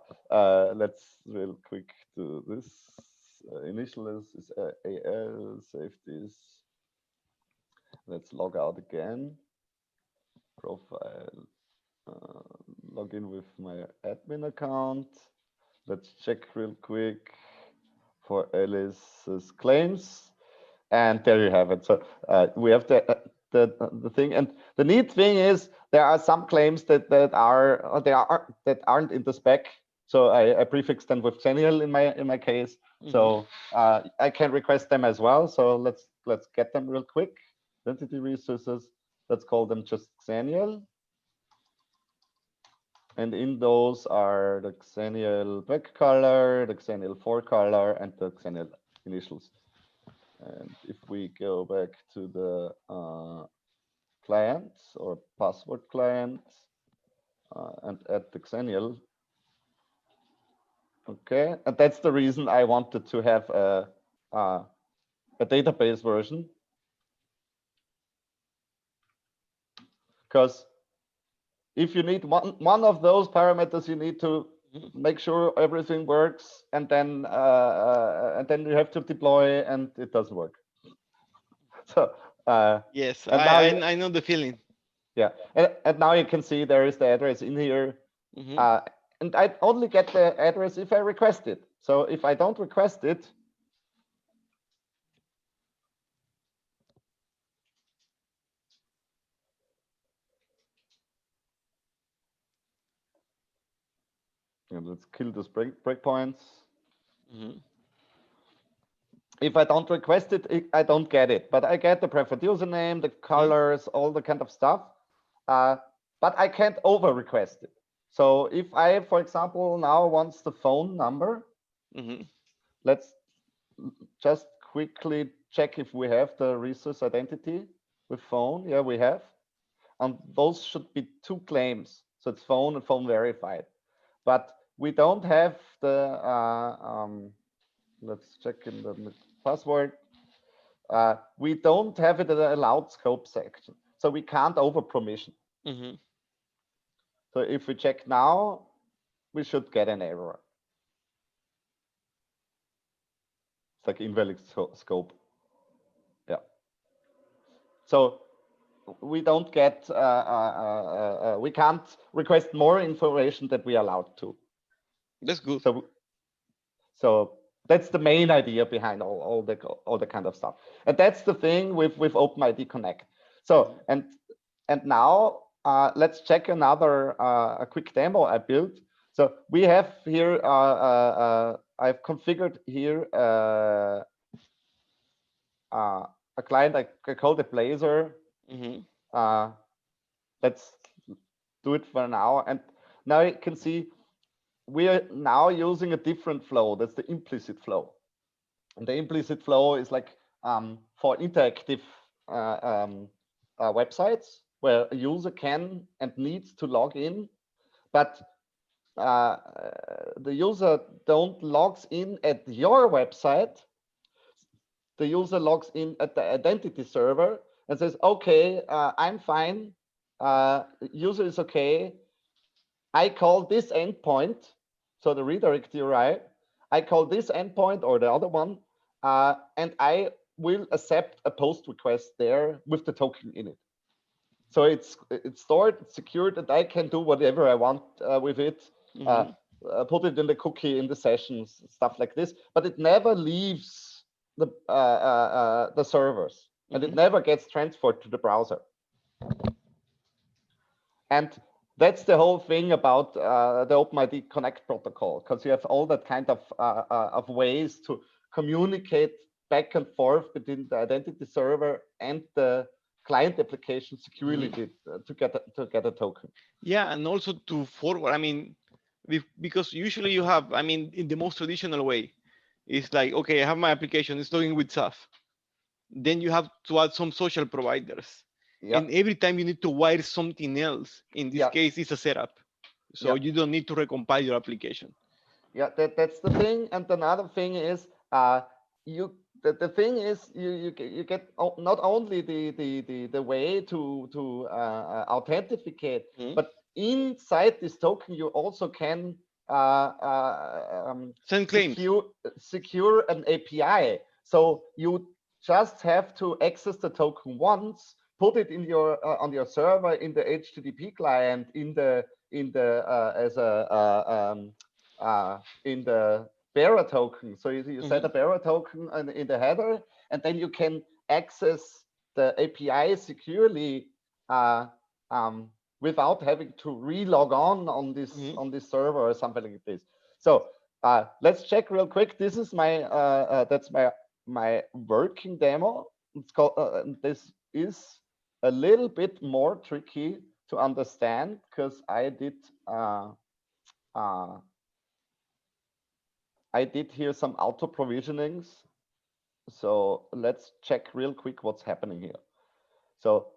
Let's real quick do this. Initial is AL, save this. Let's log out again. Profile. Log in with my admin account. Let's check real quick for Alice's claims, and there you have it. So we have the thing, and the neat thing is there are some claims that aren't in the spec. So I prefixed them with Xenial in my case. So I can request them as well. So let's get them real quick. Identity resources. Let's call them just Xenial. And in those are the Xenial back color, the Xenial for color, and the Xenial initials. And if we go back to the client or password client and add the Xenial, okay, and that's the reason I wanted to have a database version, because if you need one of those parameters, you need to make sure everything works, and then you have to deploy, and it doesn't work. So yes, I know the feeling. Yeah, and now you can see there is the address in here, and I only get the address if I request it. So if I don't request it, and let's kill those breakpoints. if I don't request it, I don't get it. But I get the preferred username, the colors, all the kind of stuff. But I can't over request it. So if I, for example, now wants the phone number, let's just quickly check if we have the resource identity with phone. Yeah, we have. And those should be two claims. So it's phone and phone verified. But we don't have the, let's check in the password. We don't have it in the allowed scope section. So we can't over permission. So if we check now, we should get an error. It's like invalid scope. Yeah. So we don't get, we can't request more information that we are allowed to. That's good. So that's the main idea behind all the kind of stuff. And that's the thing with OpenID Connect. So, and now let's check another a quick demo I built. So we have here, I've configured here a client, I call it Blazor. Let's do it for now. And now you can see we are now using a different flow. That's the implicit flow. And the implicit flow is like for interactive websites where a user can and needs to log in, but the user don't logs in at your website. The user logs in at the identity server and says, okay, I'm fine. User is okay. I call this endpoint. So the redirect URI, I call this endpoint or the other one, and I will accept a post request there with the token in it. So it's stored, it's secured, and I can do whatever I want with it. Put it in the cookie in the sessions, stuff like this. But it never leaves the servers, and it never gets transferred to the browser. And that's the whole thing about the OpenID Connect protocol, because you have all that kind of ways to communicate back and forth between the identity server and the client application securely to get a token. Yeah, and also to forward. I mean, because usually you have, I mean, in the most traditional way, it's like, okay, I have my application, it's logging with SAF. Then you have to add some social providers. And every time you need to wire something else, in this case, it's a setup. So you don't need to recompile your application. Yeah, that's the thing. And another thing is, the thing is you get not only the way to authenticate, but inside this token you also can send claims, secure an API. So you just have to access the token once, put it in your on your server in the HTTP client in the as a in the bearer token. So you set a bearer token in the header, and then you can access the API securely without having to relog on this server or something like this. So let's check real quick. This is my that's my working demo. It's called this is a little bit more tricky to understand because I did here some auto provisionings. So let's check real quick what's happening here. So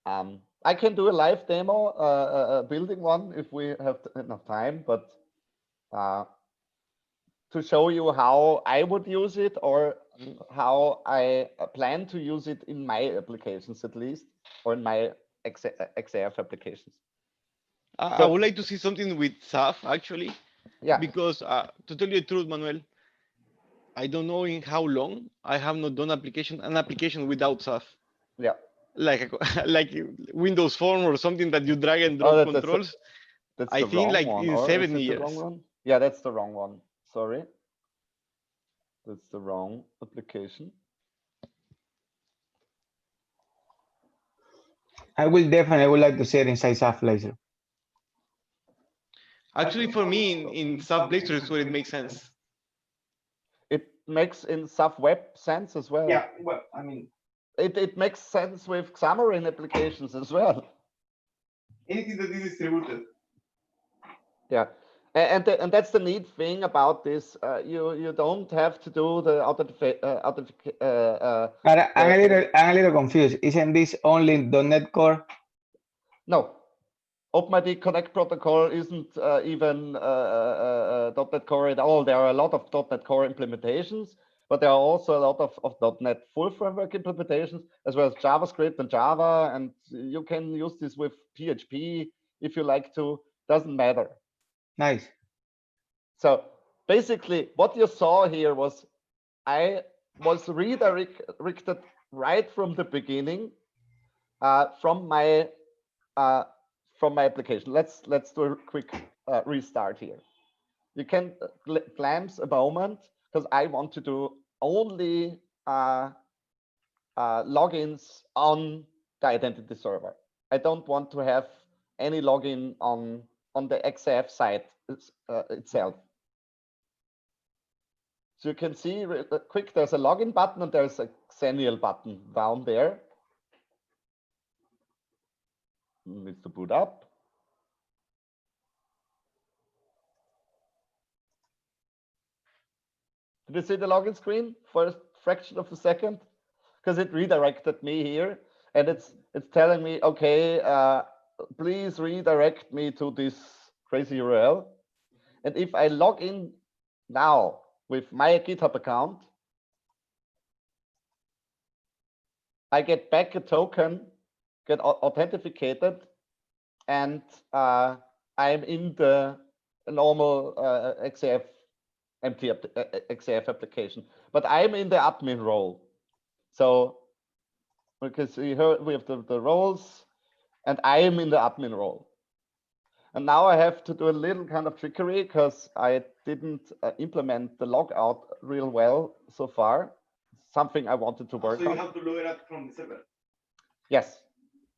I can do a live demo, building one if we have enough time, but to show you how I would use it or how I plan to use it in my applications at least, or in my XAF applications. I would like to see something with SAF actually. Yeah. Because to tell you the truth, Manuel, I don't know in how long I have not done an application without SAF. Yeah. Like Windows Form or something that you drag and drop controls. That's I think like in 7 years. The wrong one? Yeah, that's the wrong one. Sorry. That's the wrong application. I would like to see it inside SAF Blazor. Actually, for me, in SAF Blazor is where it makes sense. makes in SAF web sense as well. Yeah, well, I mean, It makes sense with Xamarin applications as well. anything that is distributed. Yeah, and that's the neat thing about this. You don't have to do the But I'm a little confused. Isn't this only .NET Core? No, OpenID Connect protocol isn't even .NET Core at all. There are a lot of .NET Core implementations, but there are also a lot of .NET full framework implementations, as well as JavaScript and Java, and you can use this with PHP if you like to. Doesn't matter. Nice. So basically, what you saw here was I was redirected right from the beginning from my application. Let's do a quick restart here. You can glance a moment because I want to do only logins on the identity server. I don't want to have any login on the XAF site itself. So you can see real quick, there's a login button and there's a Xenial button down there. Needs to boot up. Did you see the login screen for a fraction of a second? Because it redirected me here, and it's telling me, okay, please redirect me to this crazy URL. And if I log in now with my GitHub account, I get back a token, get authenticated, and I'm in the normal XAF empty XAF application. But I'm in the admin role. So because we have the roles, and I am in the admin role. And now I have to do a little kind of trickery because I didn't implement the logout real well so far. Something I wanted to work on. So you have to log it out from the server. Yes,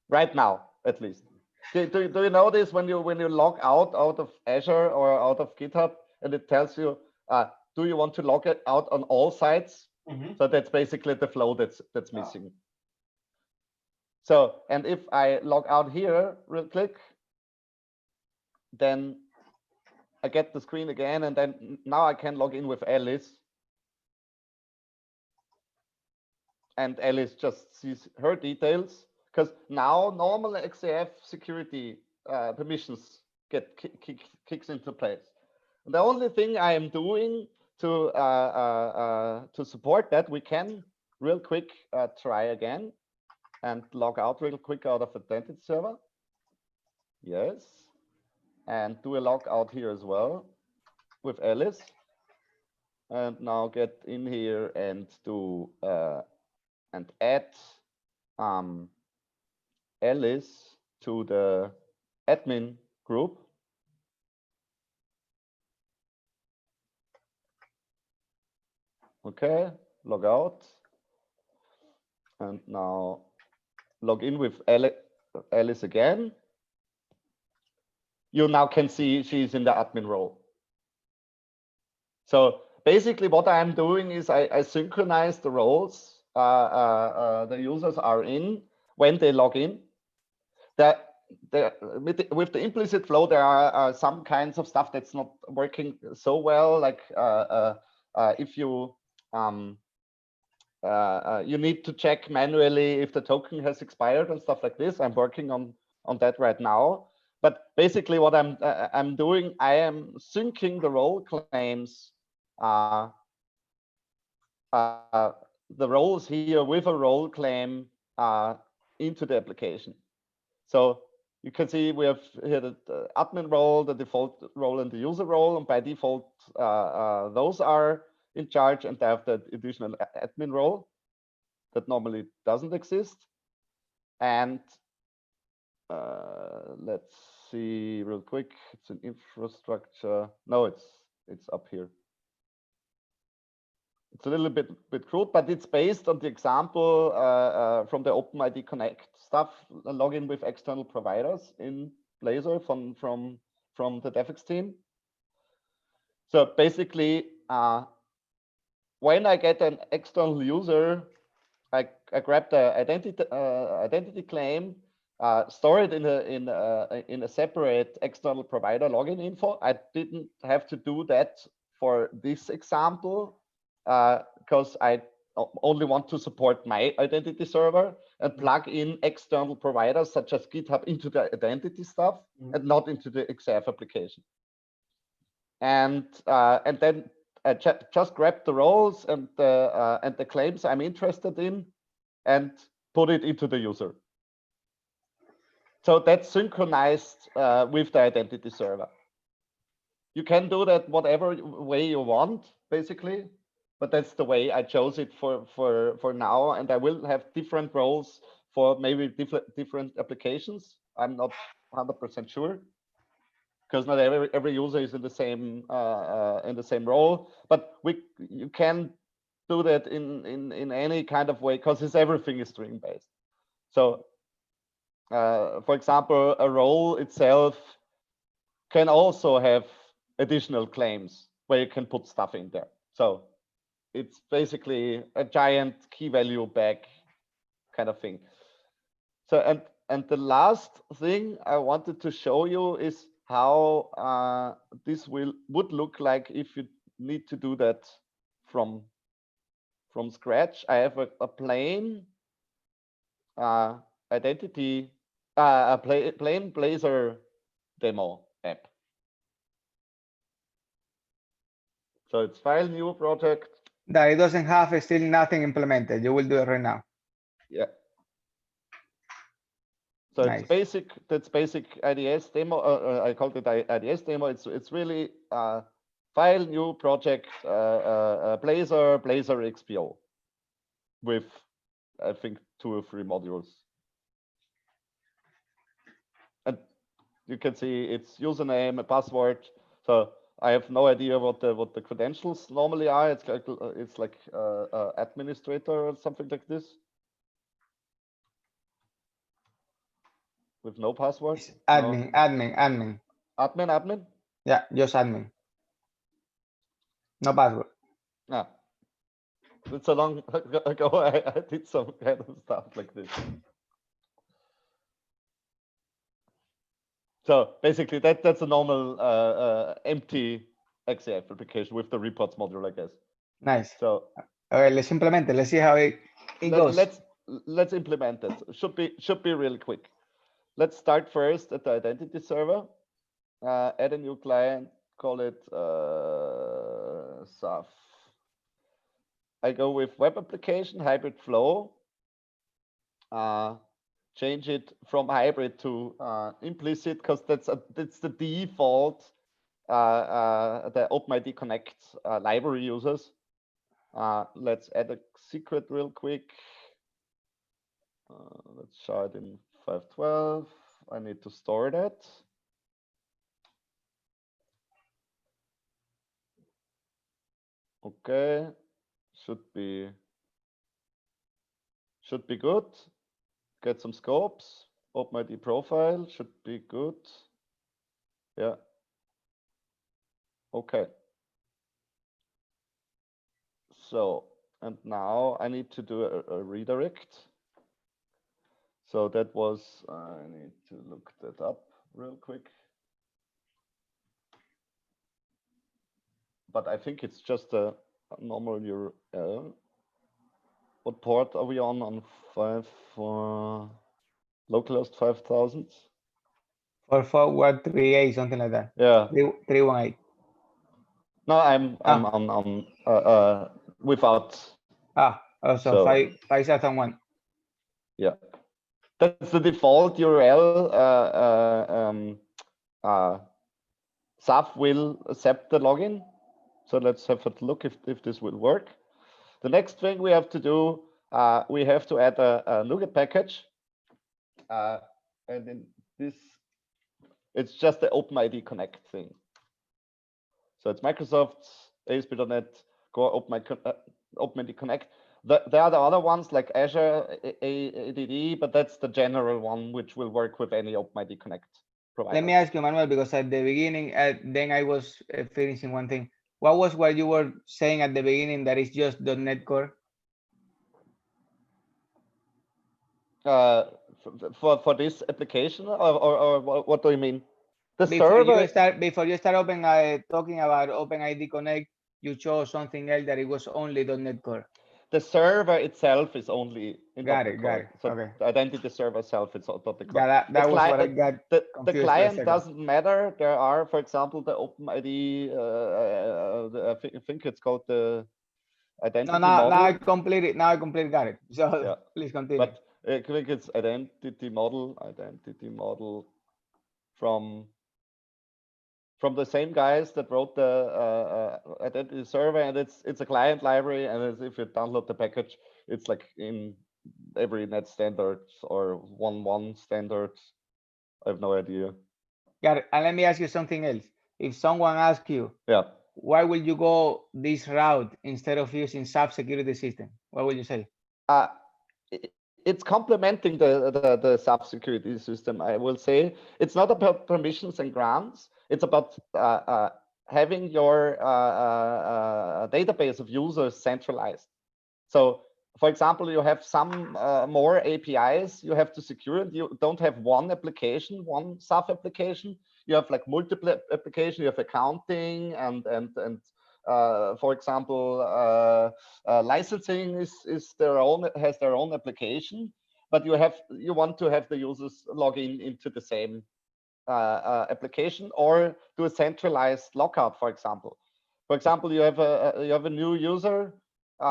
right now at least. Do you know this when you log out of Azure or out of GitHub and it tells you, do you want to log it out on all sites? Mm-hmm. So that's basically the flow that's missing. So, and if I log out here real quick, then I get the screen again, and then now I can log in with Alice. And Alice just sees her details, because now normal XAF security permissions get kicks into place. And the only thing I am doing to support that, we can real quick try again and log out real quick out of IdentityServer. Yes. And do a log out here as well with Alice. And now get in here and do and add Alice to the admin group. Okay, log out. And now log in with Alice again. You now can see she's in the admin role. So basically what I'm doing is I synchronize the roles the users are in when they log in. With the implicit flow, there are some kinds of stuff that's not working so well, like if you you need to check manually if the token has expired and stuff like this. I'm working on that right now. But basically, what I'm doing, I am syncing the role claims, the roles here with a role claim into the application. So you can see we have here the admin role, the default role, and the user role, and by default, those are in charge, and they have the additional admin role that normally doesn't exist. And let's see real quick. It's an infrastructure. No, it's up here. It's a little bit crude, but it's based on the example from the OpenID Connect stuff, login with external providers in Blazor from the DevX team. So basically, when I get an external user, I grab the identity claim, store it in a separate external provider login info. I didn't have to do that for this example because I only want to support my identity server and plug in external providers such as GitHub into the identity stuff and not into the XF application. And then I just grab the roles and the claims I'm interested in and put it into the user. So that's synchronized with the identity server. You can do that whatever way you want, basically, but that's the way I chose it for now. And I will have different roles for maybe different applications. I'm not 100% sure because not every user is in the same role. But you can do that in any kind of way because everything is string based. So, for example, a role itself can also have additional claims where you can put stuff in there. So it's basically a giant key value bag kind of thing. So and the last thing I wanted to show you is how this would look like if you need to do that from scratch. I have a plain identity, plain Blazor demo app. So it's file, new project. That it doesn't have still nothing implemented. You will do it right now. Yeah. So Nice. it's basic. That's basic IDS demo. I called it IDS demo. It's really file, new project, Blazor XPO with I think 2 or 3 modules. And you can see it's username, a password. So I have no idea what the credentials normally are. It's like administrator or something like this. With no password. It's admin, admin. Admin. Yeah, just admin. No password. Yeah. It's a long ago. I did some kind of stuff like this. So basically, that's a normal empty XCF application with the reports module, I guess. Nice. So okay, let's implement it. Let's see how it goes. Let's implement it. Should be really quick. Let's start first at the identity server. Add a new client. Call it SAF. I go with web application hybrid flow. Change it from hybrid to implicit because that's the default the OpenID Connect library uses. Let's add a secret real quick. Let's show it in 512. I need to store that. Okay, should be good. Get some scopes. OpenID profile should be good. Yeah. Okay. So, and now I need to do a redirect. So that was, I need to look that up real quick. But I think it's just a normal URL. What port are we on 5 for localhost 5000? 4438, something like that. Yeah. 318. No, I'm on without. So So 5001. Yeah, that's the default URL. SAF will accept the login. So let's have a look if this will work. The next thing we have to do, we have to add a NuGet package. And in this, it's just the OpenID Connect thing. So it's Microsoft's ASP.NET Core OpenID Connect. There are the other ones like Azure ADD, but that's the general one which will work with any OpenID Connect provider. Let me ask you, Manuel, because at the beginning, then I was finishing one thing. what was what you were saying at the beginning that is just .NET Core? For this application, or what do you mean? The Before server. you start talking about OpenID Connect, you chose something else that it was only .NET Core. The server itself is only in Got .NET it. Core. So Okay. the identity server itself is .NET Core. Yeah, that was what I got. The confused for a client second. doesn't matter. There are, for example, the OpenID. I think it's called the identity model. Now I completely got it. So Yeah. please continue. But I think it's identity model from the same guys that wrote the identity server, and it's a client library, and if you download the package, it's like in every net standards or 1.1 standards. I have no idea. Got it. And let me ask you something else. If someone asks you, Yeah, why will you go this route instead of using SAP security system? What would you say? it's complementing the SAP security system. I will say it's not about permissions and grants. It's about having your database of users centralized. So, for example, you have some more APIs you have to secure, and you don't have one application, one SAP application. You have like multiple applications. You have accounting and for example, licensing has their own application, but you want to have the users log into the same application, or do a centralized lockout. For example, you have a new user you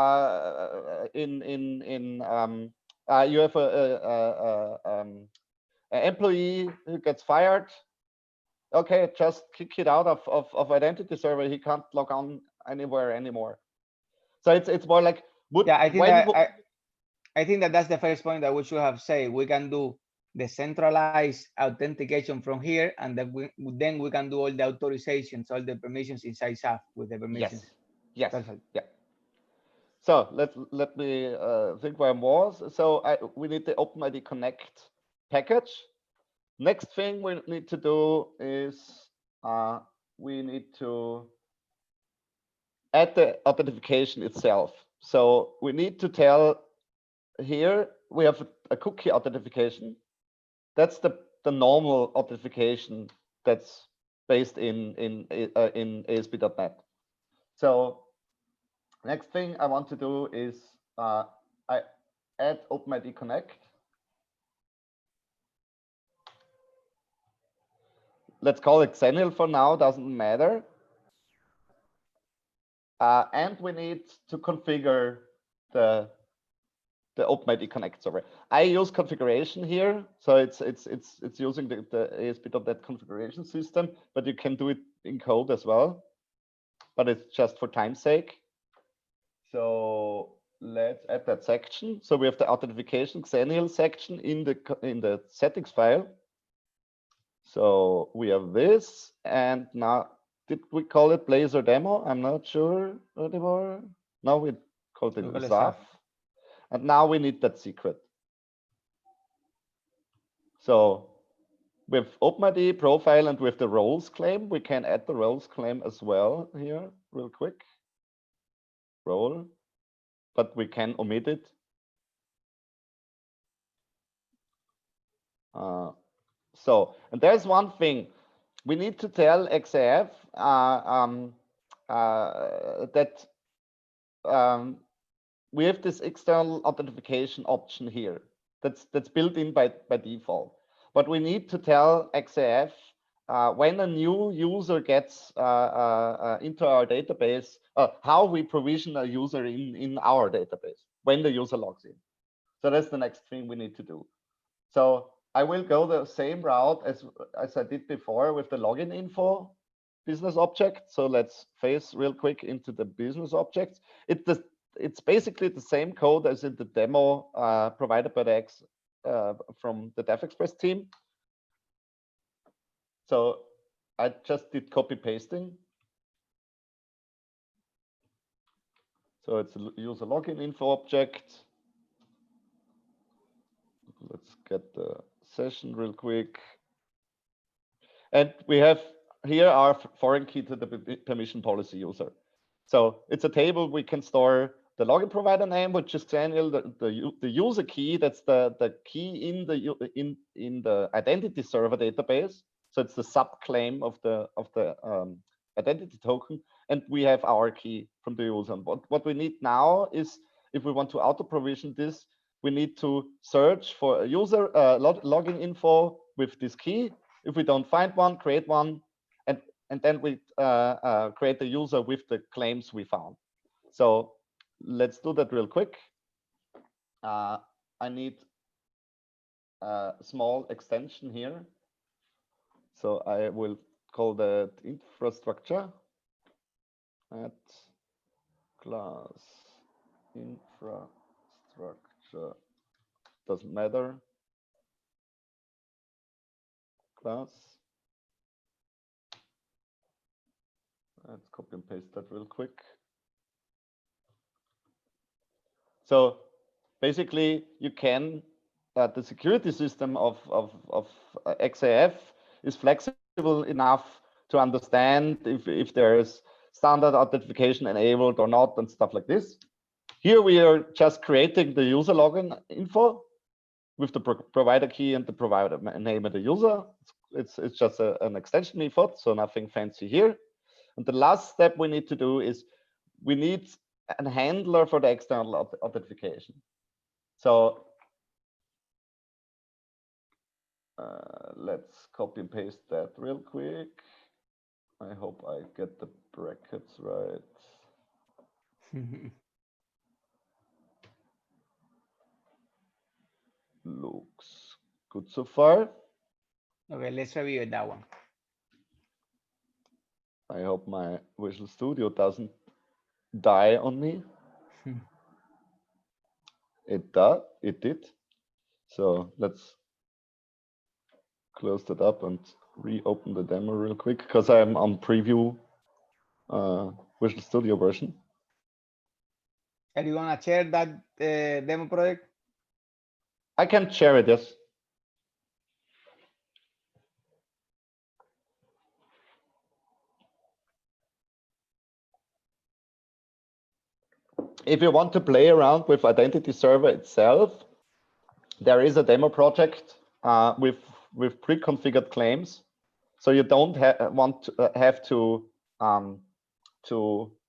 have an employee who gets fired. Okay, just kick it out of identity server. He can't log on anywhere anymore. So it's more like I think that's the first point that we should have said. We can do the centralized authentication from here, and then we can do all the authorizations, all the permissions inside SAP with the permissions. Yes. Perfect. Yeah. So let me think where I was. So we need the OpenID Connect package. Next thing we need to do is we need to add the authentication itself. So we need to tell here we have a cookie authentication. That's the normal authentication that's based in ASP.NET. So next thing I want to do is I add OpenID Connect. Let's call it Xenial for now, doesn't matter. And we need to configure the OpenID Connect server. I use configuration here, so it's using the ASP.NET configuration system, but you can do it in code as well. But it's just for time's sake. So let's add that section. So we have the authentication Xenial section in the settings file. So we have this, and now did we call it Blazor demo? I'm not sure anymore. Now we called it ZAF. And now we need that secret. So with OpenID profile and with the roles claim, we can add the roles claim as well here real quick. Role, but we can omit it. So, and there's one thing we need to tell XAF that we have this external authentication option here. That's built in by default. But we need to tell XAF when a new user gets into our database, how we provision a user in our database when the user logs in. So that's the next thing we need to do. So I will go the same route as I did before with the login info business object. So let's face real quick into the business objects. It's basically the same code as in the demo provided by the from the DevExpress team. So I just did copy pasting. So it's a user login info object. Let's get the session real quick. And we have here our foreign key to the permission policy user. So it's a table we can store the login provider name, which is Xenial, the user key. That's the key in the identity server database. So it's the subclaim of the identity token, and we have our key from the user. And what we need now is, if we want to auto provision this, we need to search for a user login info with this key. If we don't find one, create one, and then we create the user with the claims we found. So let's do that real quick. I need a small extension here. So I will call that infrastructure at class infrastructure, doesn't matter, class. Let's copy and paste that real quick. So basically, you can, the security system of XAF is flexible enough to understand if there's standard authentication enabled or not and stuff like this. Here we are just creating the user login info with the provider key and the provider name of the user. It's just an extension method, so nothing fancy here. And the last step we need to do is we need a handler for the external authentication. So let's copy and paste that real quick. I hope I get the brackets right. Looks good so far. Okay, let's review that one. I hope my Visual Studio doesn't die on me. It did. So let's close that up and reopen the demo real quick, because I'm on preview Visual Studio version. Are you gonna share that demo project? I can share it, yes. If you want to play around with IdentityServer itself, there is a demo project with pre-configured claims. So you don't have to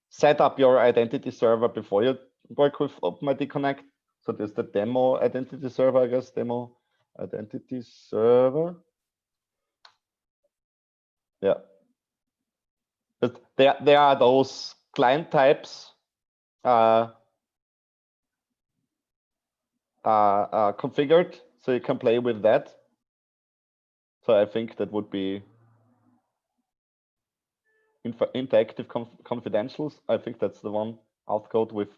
set up your IdentityServer before you work with OpenID Connect. So there's the demo IdentityServer, I guess, demo IdentityServer. Yeah. But there are those client types configured, so you can play with that. So I think that would be interactive confidentials. I think that's the one outcode with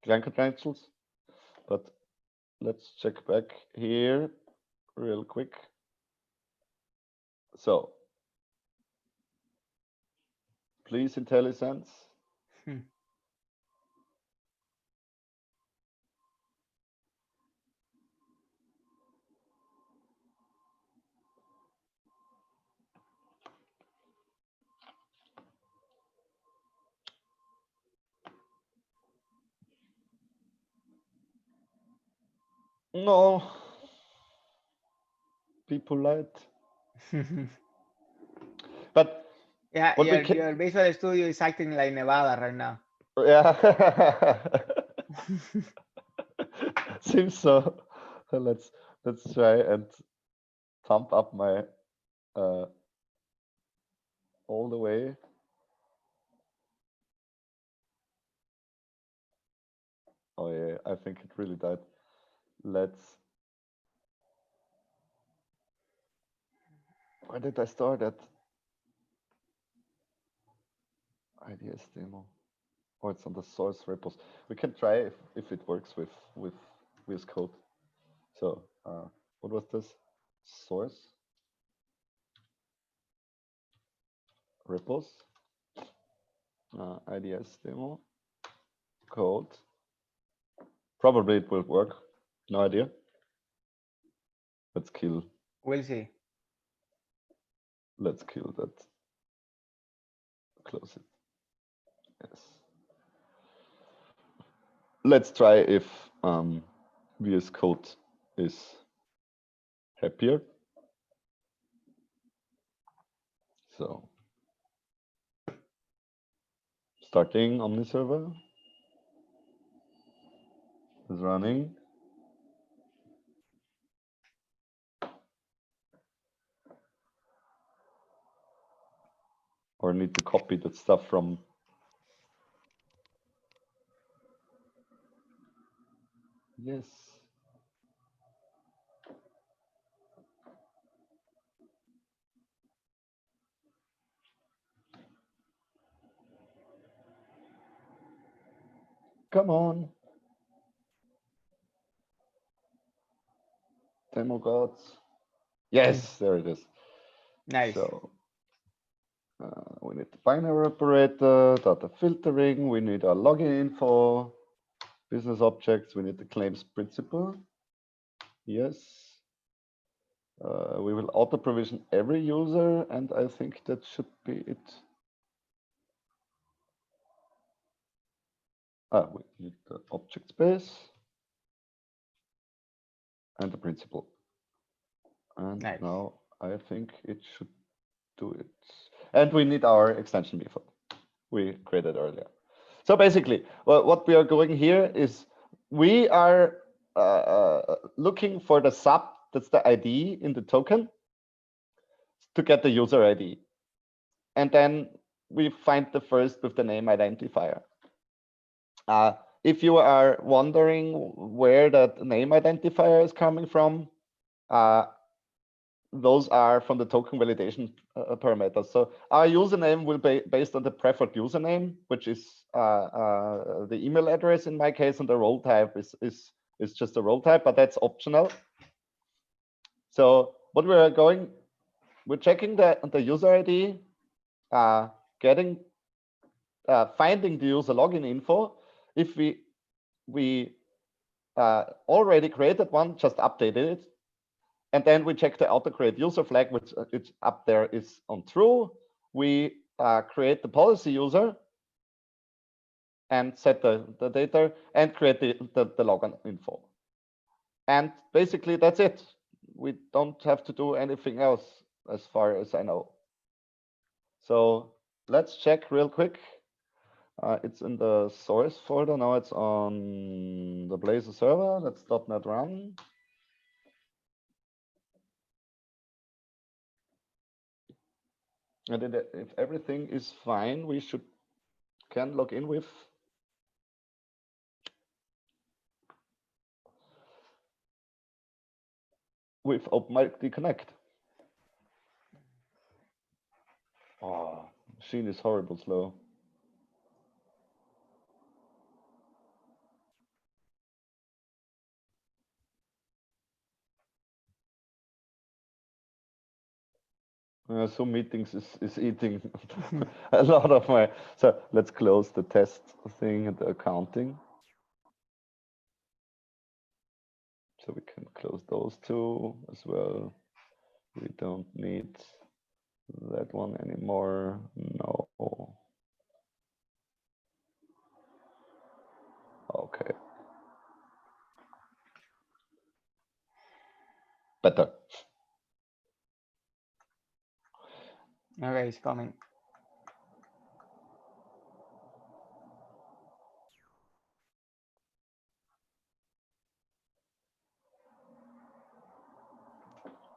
client credentials. But let's check back here real quick. So please, IntelliSense. No, be polite. But Yeah, what your Visual Studio is acting like Nevada right now. Yeah, seems so. Let's try and thump up my all the way. Oh yeah, I think it really died. Let's. Where did I start at? IDS demo. Oh, it's on the source repos. We can try if it works with VS Code. So what was this? Source repos. IDS demo code. Probably it will work. No idea. Let's kill. We'll see. Let's kill that. Close it. Yes. let's try if VS Code is happier. So starting OmniServer is running. Or need to copy that stuff from. Yes. Come on. Demo gods. Yes, there it is. Nice. So we need the binary operator, data filtering, we need our login info, business objects, we need the claims principal. Yes. We will auto provision every user, and I think that should be it. We need the object space and the principal. And Nice. now I think it should do it. And we need our extension method we created earlier. So basically, what we are doing here is we are looking for the sub, that's the ID in the token, to get the user ID. And then we find the first with the name identifier. If you are wondering where that name identifier is coming from, those are from the token validation parameters. So our username will be based on the preferred username, which is the email address in my case, and the role type is just a role type, but that's optional. So what we're checking the user ID, finding the user login info. If we already created one, just updated it. And then we check the auto create user flag, which it's up there is on true. We create the policy user and set the data and create the login info. And basically that's it. We don't have to do anything else as far as I know. So let's check real quick. It's in the source folder. Now it's on the Blazor server. Let's .NET run. And if everything is fine, we can log in with OpenID Connect. Oh, machine is horrible slow. Zoom meetings is eating a lot of my. So let's close the test thing and the accounting. So we can close those two as well. We don't need that one anymore. No. Okay. Better. Okay, it's coming.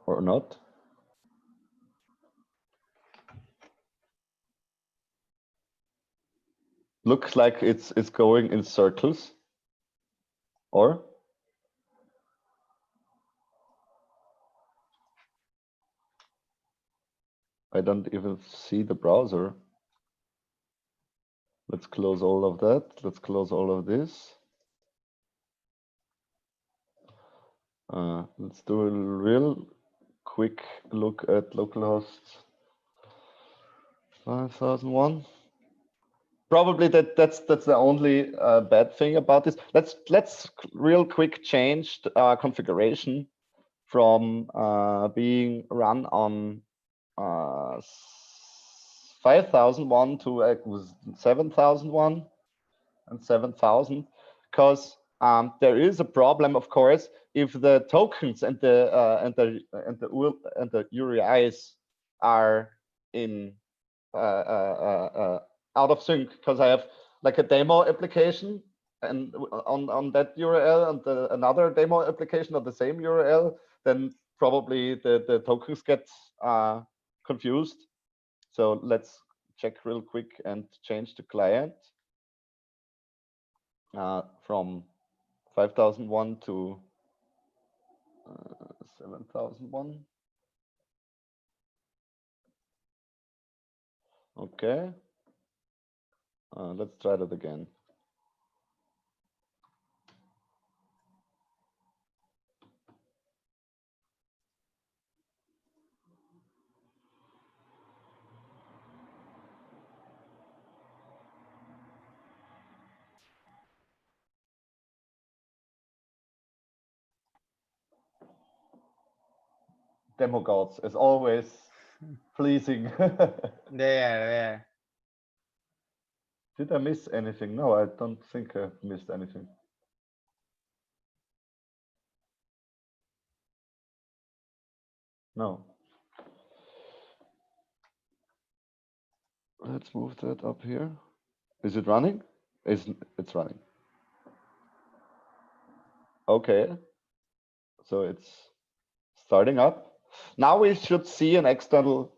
Or not. Looks like it's going in circles. Or? I don't even see the browser. Let's close all of that. Let's close all of this. Let's do a real quick look at localhost 5001. Probably that's the only bad thing about this. Let's real quick change our configuration from being run on 5001 to 7001 and 7000. because there is a problem, of course, if the tokens and the URIs are in out of sync, because I have like a demo application and on that URL and another demo application on the same URL, then probably the tokens get confused. So let's check real quick and change the client from 5001 to 7001. Okay. Let's try that again. Demo gods, as always, pleasing. There. Did I miss anything? No, I don't think I missed anything. No. Let's move that up here. Is it running? It's running. Okay. So it's starting up. Now we should see an external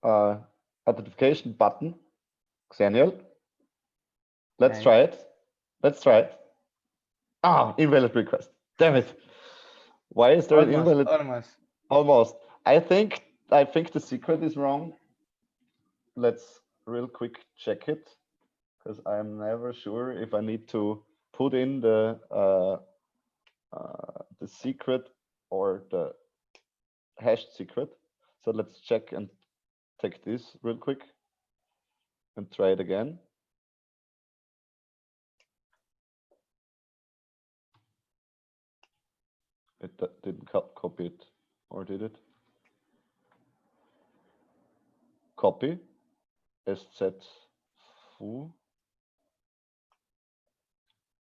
authentication button. Xenial. Let's Nice. try it. Let's try it. Ah, invalid request. Damn it. Why is there an invalid? Almost. I think the secret is wrong. Let's real quick check it, because I'm never sure if I need to put in the secret or the hashed secret. So let's check and take this real quick and try it again. It didn't copy it, or did it? Copy. SZ foo.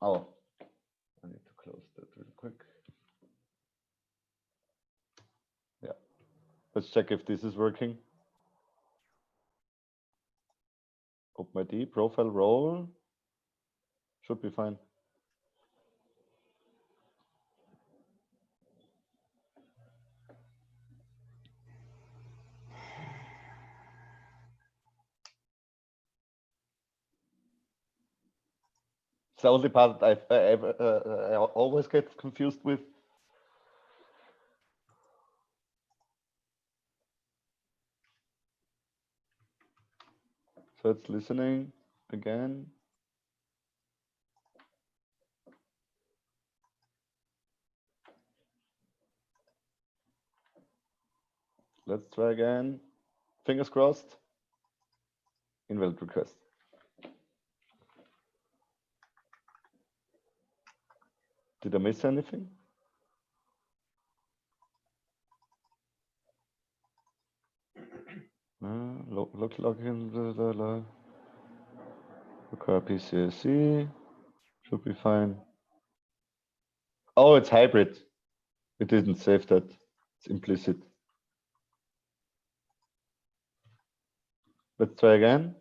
Oh, I need to close that real quick. Yeah. Let's check if this is working. OpenID, profile role. Should be fine. It's the only part I always get confused with. So it's listening again. Let's try again. Fingers crossed. Invalid request. Did I miss anything? Login. Require PCSE. Should be fine. Oh, it's hybrid. It didn't save that. It's implicit. Let's try again.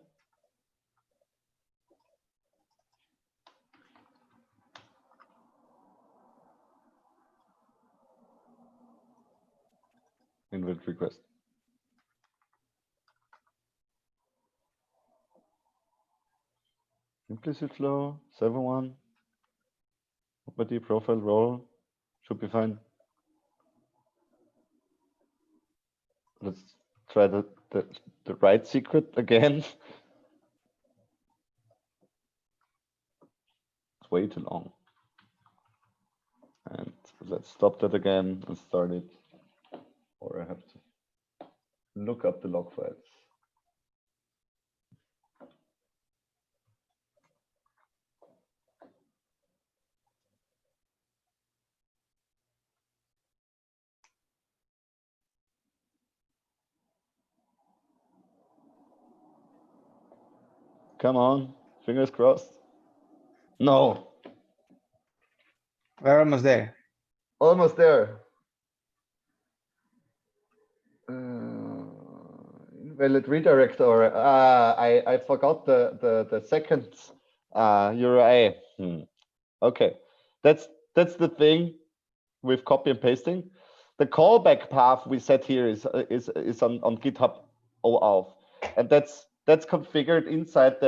Invalid request. Implicit flow, 7.1. Property profile role should be fine. Let's try the right secret again. It's way too long. And let's stop that again and start it. Or I have to look up the log files. Come on, fingers crossed. No, We're almost there. Almost there. Invalid redirect, or I forgot the second URI. Okay, that's the thing with copy and pasting. The callback path we set here is on GitHub OAuth, and that's configured inside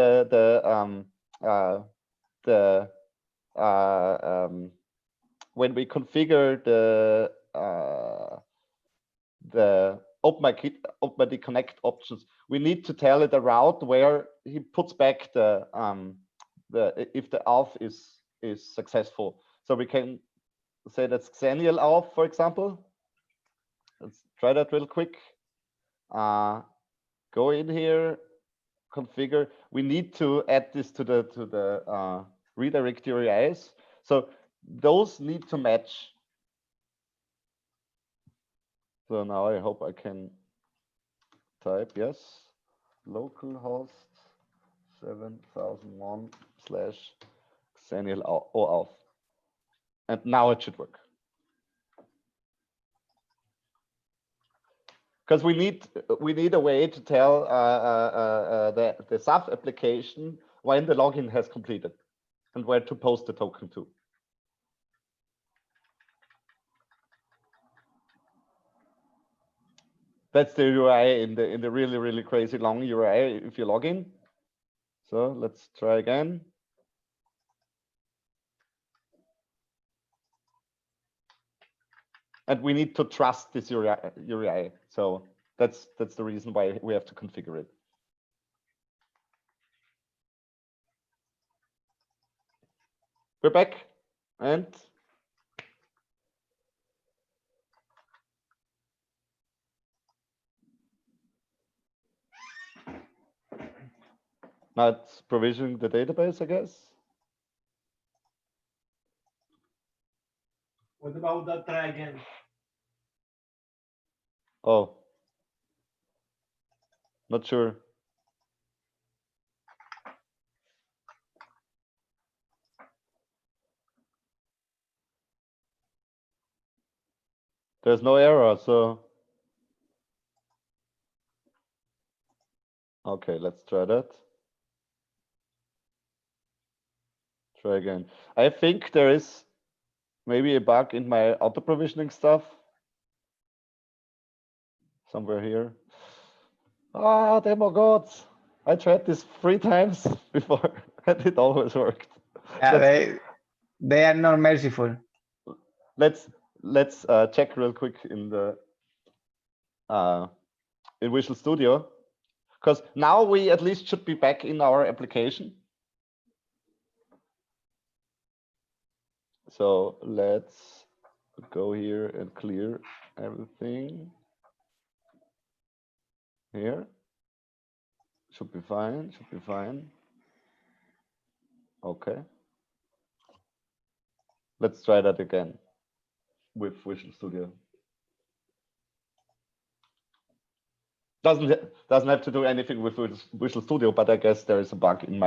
when we configure the OpenID Connect options, we need to tell it a route where he puts back the if the auth is successful. So we can say that's Xenial auth, for example. Let's try that real quick. Go in here, configure. We need to add this to the redirect URIs. So those need to match. So now I hope I can type yes, localhost 7001 / Xenial OAuth. And now it should work. Because we need a way to tell the sub application when the login has completed and where to post the token to. That's the URI in the really crazy long URI if you log in. So let's try again. And we need to trust this URI. So that's the reason why we have to configure it. We're back, and now it's provisioning the database, I guess. What about that try again? Oh, not sure. There's no error, so okay, let's try that. Try again. I think there is maybe a bug in my auto provisioning stuff somewhere here. Ah, demo gods. I tried this 3 times before and it always worked. Yeah, they are not merciful. Let's check real quick in the in Visual Studio, because now we at least should be back in our application. So let's go here and clear everything here. Should be fine, should be fine. Okay. Let's try that again with Visual Studio. Doesn't have to do anything with Visual Studio, but I guess there is a bug in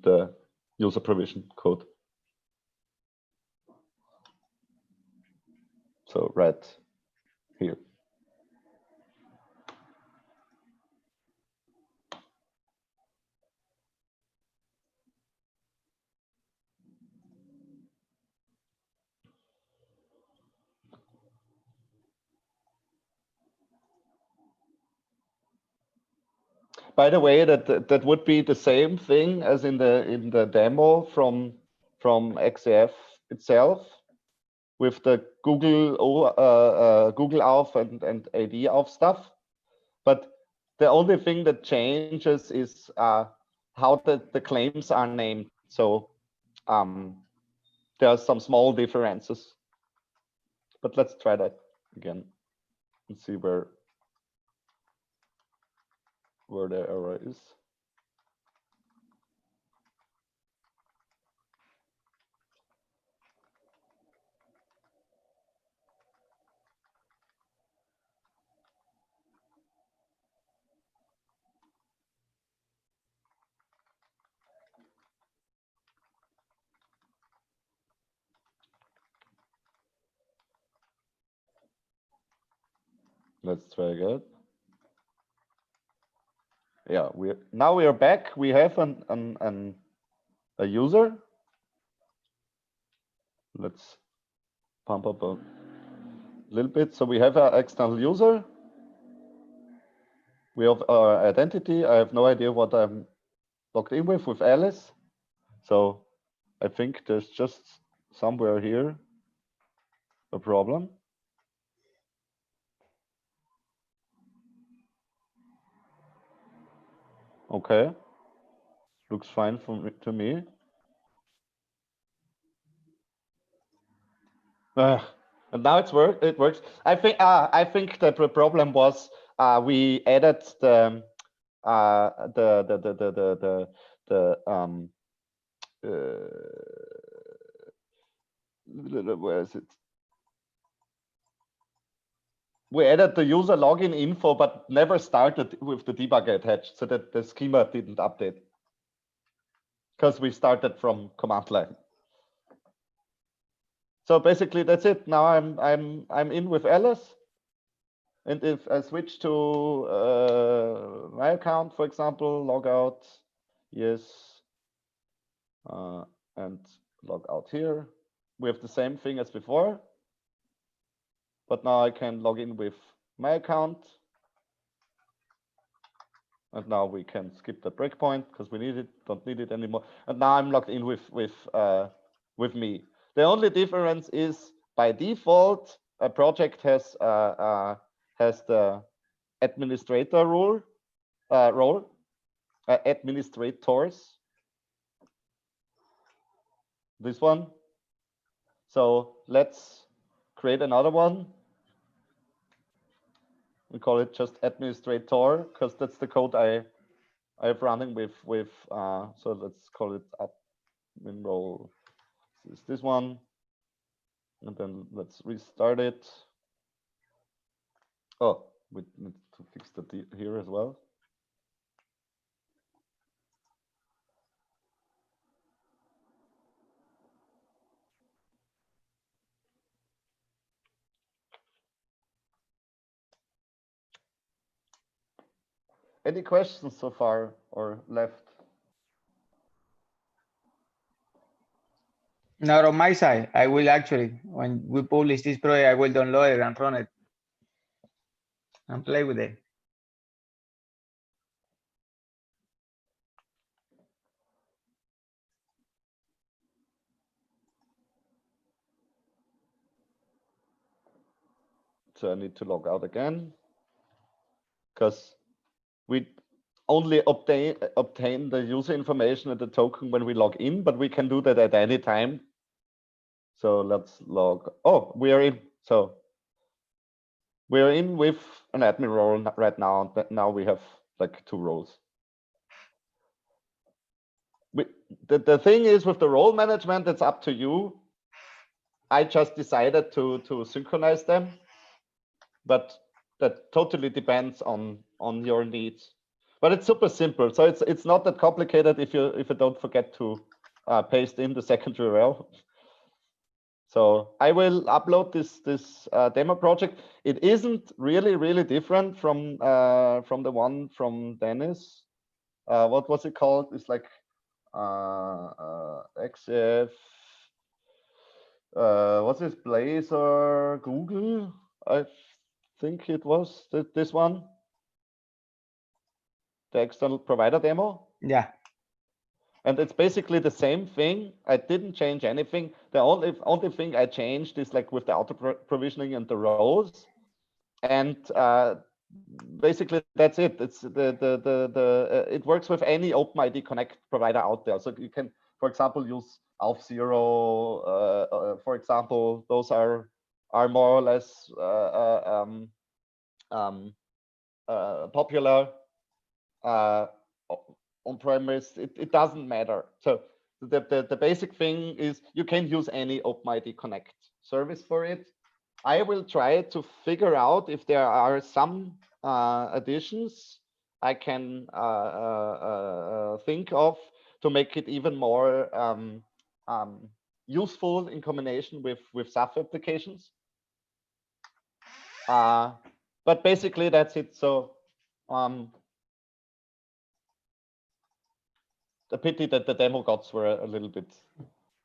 the user provision code. So right here. By the way, that would be the same thing as in the demo from XAF itself, with the Google Auth and AD Auth stuff. But the only thing that changes is how the claims are named. So there are some small differences. But let's try that again and see where the error is. Let's try again. Yeah, we are back. We have a user. Let's pump up a little bit. So we have an external user. We have our identity. I have no idea what I'm logged in with Alice. So I think there's just somewhere here a problem. Okay, looks fine to me. And now it works. I think the problem was we added the where is it? We added the user login info, but never started with the debugger attached, so that the schema didn't update because we started from command line. So basically, that's it. Now I'm in with Alice, and if I switch to my account, for example, log out, yes, and log out here, we have the same thing as before. But now I can log in with my account. And now we can skip the breakpoint because we don't need it anymore. And now I'm logged in with me. The only difference is by default, a project has the administrator role, administrators. This one. So let's create another one. We call it just administrator because that's the code I have running with so let's call it admin role. Is this one, and then let's restart it. Oh, we need to fix the here as well. Any questions so far or left? Not on my side. I will actually, when we publish this project, I will download it and run it and play with it. So I need to log out again because we only obtain the user information and the token when we log in, but we can do that at any time. So let's log. Oh, we are in. So we are in with an admin role right now. Now we have like 2 roles. The thing is with the role management, it's up to you. I just decided to synchronize them, but that totally depends on your needs. But it's super simple, so it's not that complicated if you don't forget to paste in the secondary URL. So I will upload this demo project. It isn't really different from the one from Dennis. What was it called? It's like XF. What's this? Blazor Google? I think it was this one. The external provider demo. Yeah. And it's basically the same thing. I didn't change anything. The only thing I changed is like with the auto provisioning and the rows. And basically that's it. It's it works with any OpenID Connect provider out there. So you can, for example, use Auth0, for example. Those are more or less popular. On premise, it doesn't matter. So the basic thing is you can use any OpenID Connect service for it. I will try to figure out if there are some additions I can think of to make it even more useful in combination with SAF applications. but basically that's it. So a pity that the demo gods were a little bit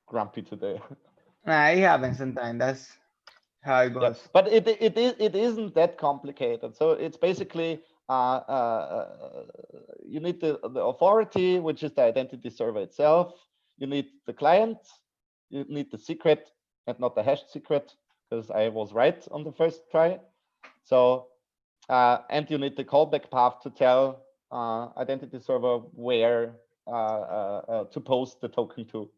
grumpy today. Nah, it happens sometimes. That's how it Yeah, goes. but it isn't that complicated. So it's basically you need the authority, which is the identity server itself. You need the client. You need the secret and not the hashed secret, because I was right on the first try. So and you need the callback path to tell identity server where to post the token to.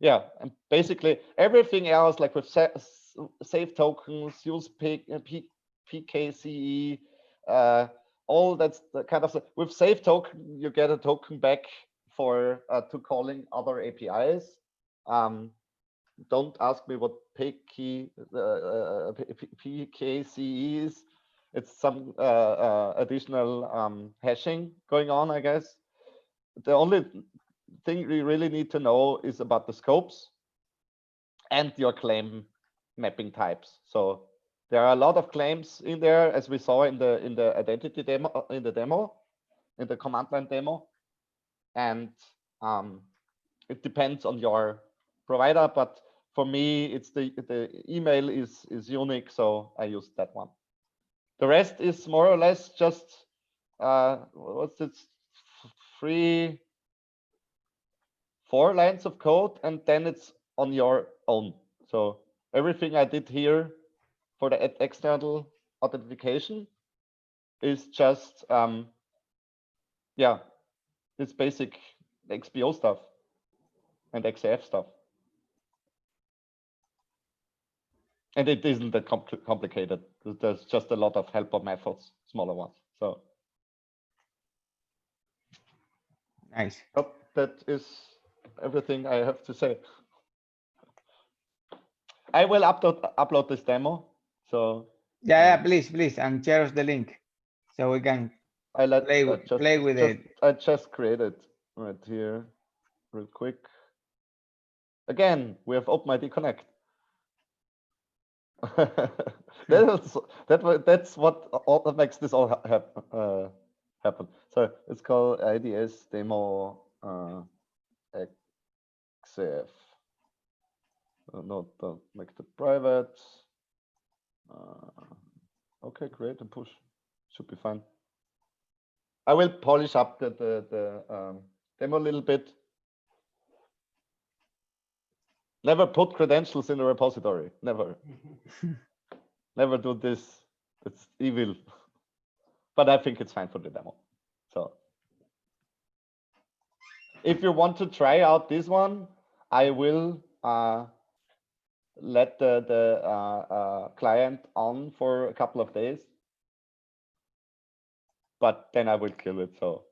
Yeah, and basically everything else, like with save tokens, use PKCE, all that's the kind of with save token, you get a token back for to calling other APIs. Don't ask me what PKCE is. It's some additional hashing going on, I guess. The only thing we really need to know is about the scopes and your claim mapping types. So there are a lot of claims in there, as we saw in the identity demo, in the command line demo, and it depends on your provider. But for me, it's the email is unique, so I use that one. The rest is more or less just what's it, 4 lines of code, and then it's on your own. So everything I did here for the external authentication is just yeah, it's basic XPO stuff and XAF stuff. And it isn't that complicated. There's just a lot of helper methods, smaller ones. So Nice. hope that is everything I have to say. I will upload this demo. So Yeah, please, and share us the link so we can I let play with it. I just created right here, real quick. Again, we have OpenID Connect. That's what all makes this all happen. So it's called IDS demo XF. No, don't make it private. Okay, create and push. Should be fine. I will polish up the demo a little bit. Never put credentials in a repository. Never. Never do this. It's evil. But I think it's fine for the demo. So if you want to try out this one, I will let the client on for a couple of days. But then I will kill it. So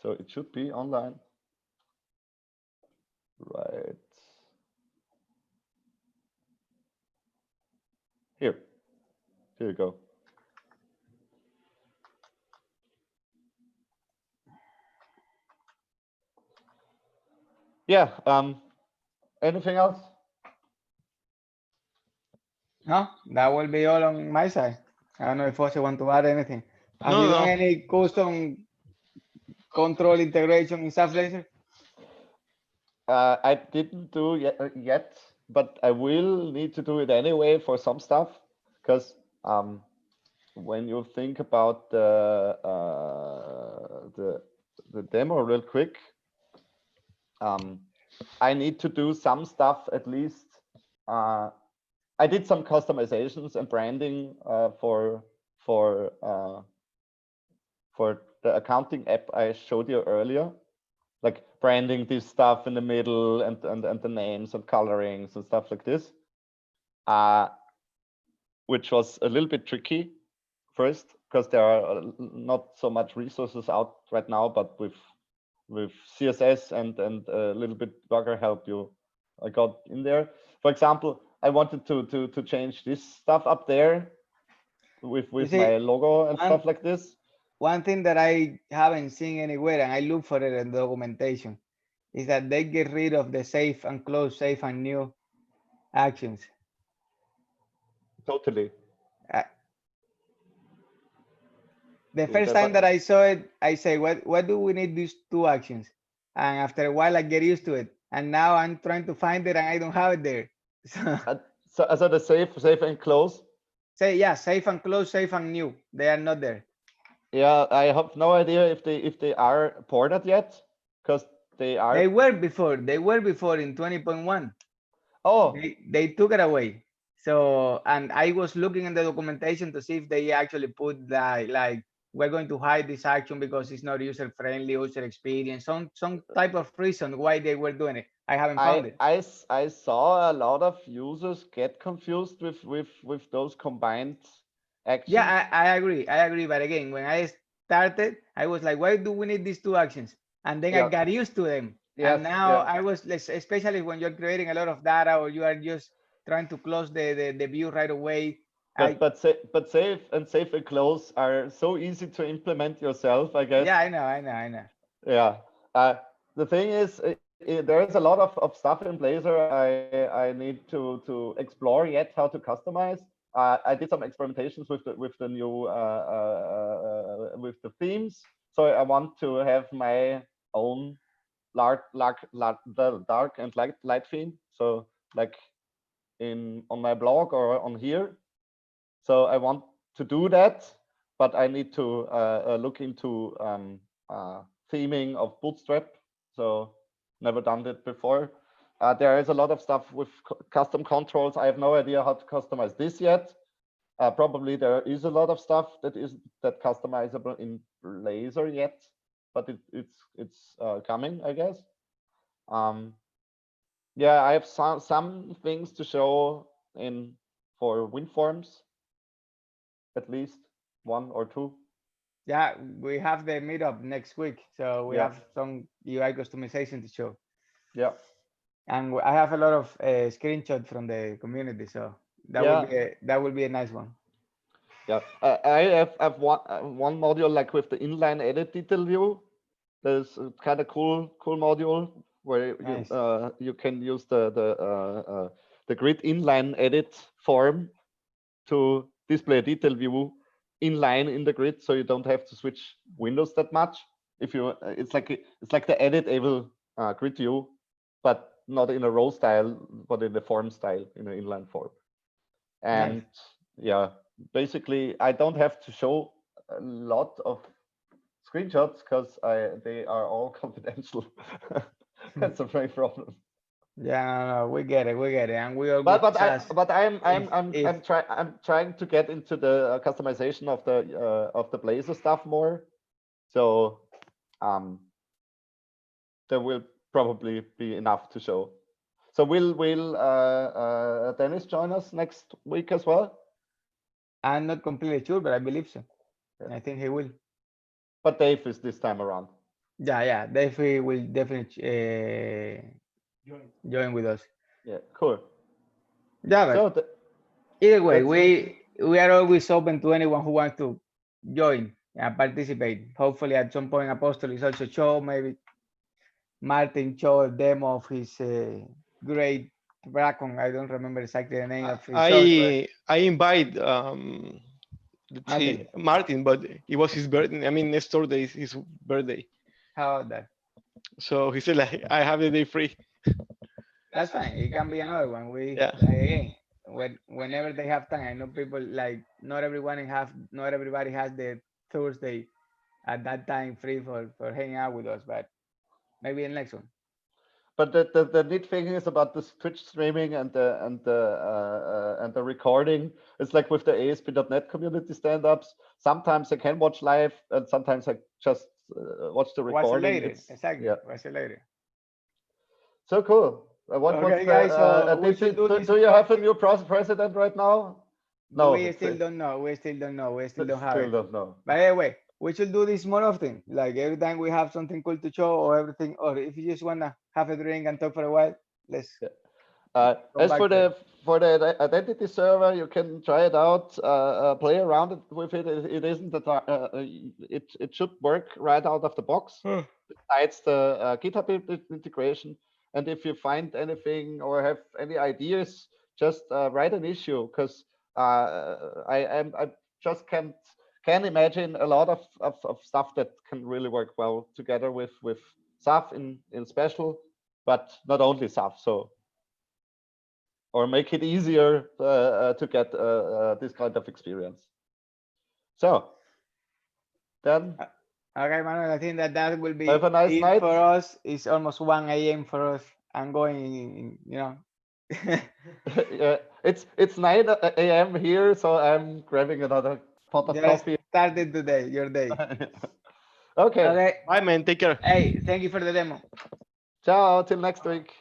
it should be online. Right. Here you go. Yeah. Anything else? No, that will be all on my side. I don't know if Jose want to add anything. Have you done No. any custom control integration in SAFlaser? I didn't do yet, but I will need to do it anyway for some stuff, because when you think about the demo real quick, I need to do some stuff at least. I did some customizations and branding for the accounting app I showed you earlier, like branding this stuff in the middle and the names and colorings and stuff like this, which was a little bit tricky first, because there are not so much resources out right now, but with CSS and a little bit bugger help, I got in there. For example, I wanted to change this stuff up there with my logo and stuff like this. One thing that I haven't seen anywhere, and I look for it in the documentation, is that they get rid of the save and close, save and new actions. Totally. The Okay, first time that I saw it, I say, what do we need these two actions? And after a while, I get used to it. And now I'm trying to find it and I don't have it there. So the save and close. Say, yeah, save and close, save and new. They are not there. Yeah, I have no idea if they are ported yet, because they are. They were before. They were before in 20.1. Oh, They took it away. So, and I was looking in the documentation to see if they actually put that, like, we're going to hide this action because it's not user friendly, user experience, some type of reason why they were doing it. I haven't found it. I saw a lot of users get confused with those combined actions. Yeah, I agree. I agree. But again, when I started, I was like, why do we need these two actions? And then I Yeah. got used to them. Yes, And now yeah. I was less, especially when you're creating a lot of data or you are just trying to close the view right away. But save and close are so easy to implement yourself, I guess. Yeah, I know. Yeah. The thing is, there is a lot of stuff in Blazor I need to explore yet how to customize. I did some experimentations with the new with the themes, so I want to have my own the dark and light theme. So like on my blog or on here. So I want to do that, but I need to look into theming of Bootstrap. So never done that before. There is a lot of stuff with custom controls. I have no idea how to customize this yet. Probably there is a lot of stuff that is customizable in Blazor yet, but it's coming, I guess. Yeah, I have some things to show for WinForms, at least one or two. Yeah, we have the meetup next week, so we Yeah. have some UI customization to show. Yeah. And I have a lot of screenshots from the community, so that will be a nice one. Yeah, I have one module like with the inline edit detail view. There's a kind of cool module where Nice. you can use the grid inline edit form to display a detail view inline in the grid, so you don't have to switch windows that much. If you, it's like the editable grid view, but not in a row style, but in the form style, in an inline form. And Nice. yeah, basically, I don't have to show a lot of screenshots because they are all confidential. That's a very problem. Yeah, no, we get it, and we all But I'm trying to get into the customization of the Blazor stuff more. So there will probably be enough to show. So will Dennis join us next week as well? I'm not completely sure, but I believe so. Yeah. I think he will. But Dave is this time around. Yeah, Dave will definitely join with us. Yeah, cool. Yeah, but So either way, that's we are always open to anyone who wants to join and participate. Hopefully, at some point, Apostle is also show. Maybe Martin show a demo of his great Bracon. I don't remember exactly the name of his software. I invite let's see, Martin, Martin, but it was his birthday. I mean, yesterday is his birthday, how about that? so he said like I have the day free. That's fine. It can be another one. Yeah. Like, again, whenever they have time. I know people like not everybody has the Thursday at that time free for hanging out with us, but maybe the next one. But the neat thing is about this Twitch streaming and the recording. It's like with the ASP.NET community stand-ups. Sometimes I can watch live, and sometimes I just watch the Watch it recording. later. Exactly. Yeah. Watch it later. So cool. Okay, guys, so we should do this do you have a new president right now? No, We still don't know. We still don't know. We still don't have still it. don't know. But anyway, we should do this more often. Like every time we have something cool to show or everything, or if you just wanna have a drink and talk for a while, let's As back for to the identity server, you can try it out, play around with it. It isn't it should work right out of the box. Besides the GitHub integration, and if you find anything or have any ideas, just write an issue, because I just can imagine a lot of stuff that can really work well together with SAF in special, but not only SAF. So, or make it easier to get this kind of experience. So then Okay, Manuel, I think that will be have a nice it night. for us. It's almost 1 a.m. for us. I'm going, you know. Yeah, it's 9 a.m. here, so I'm grabbing another pot of Just coffee. started today, your day. Okay. Okay. Bye, man. Take care. Hey, thank you for the demo. Ciao. Till next week.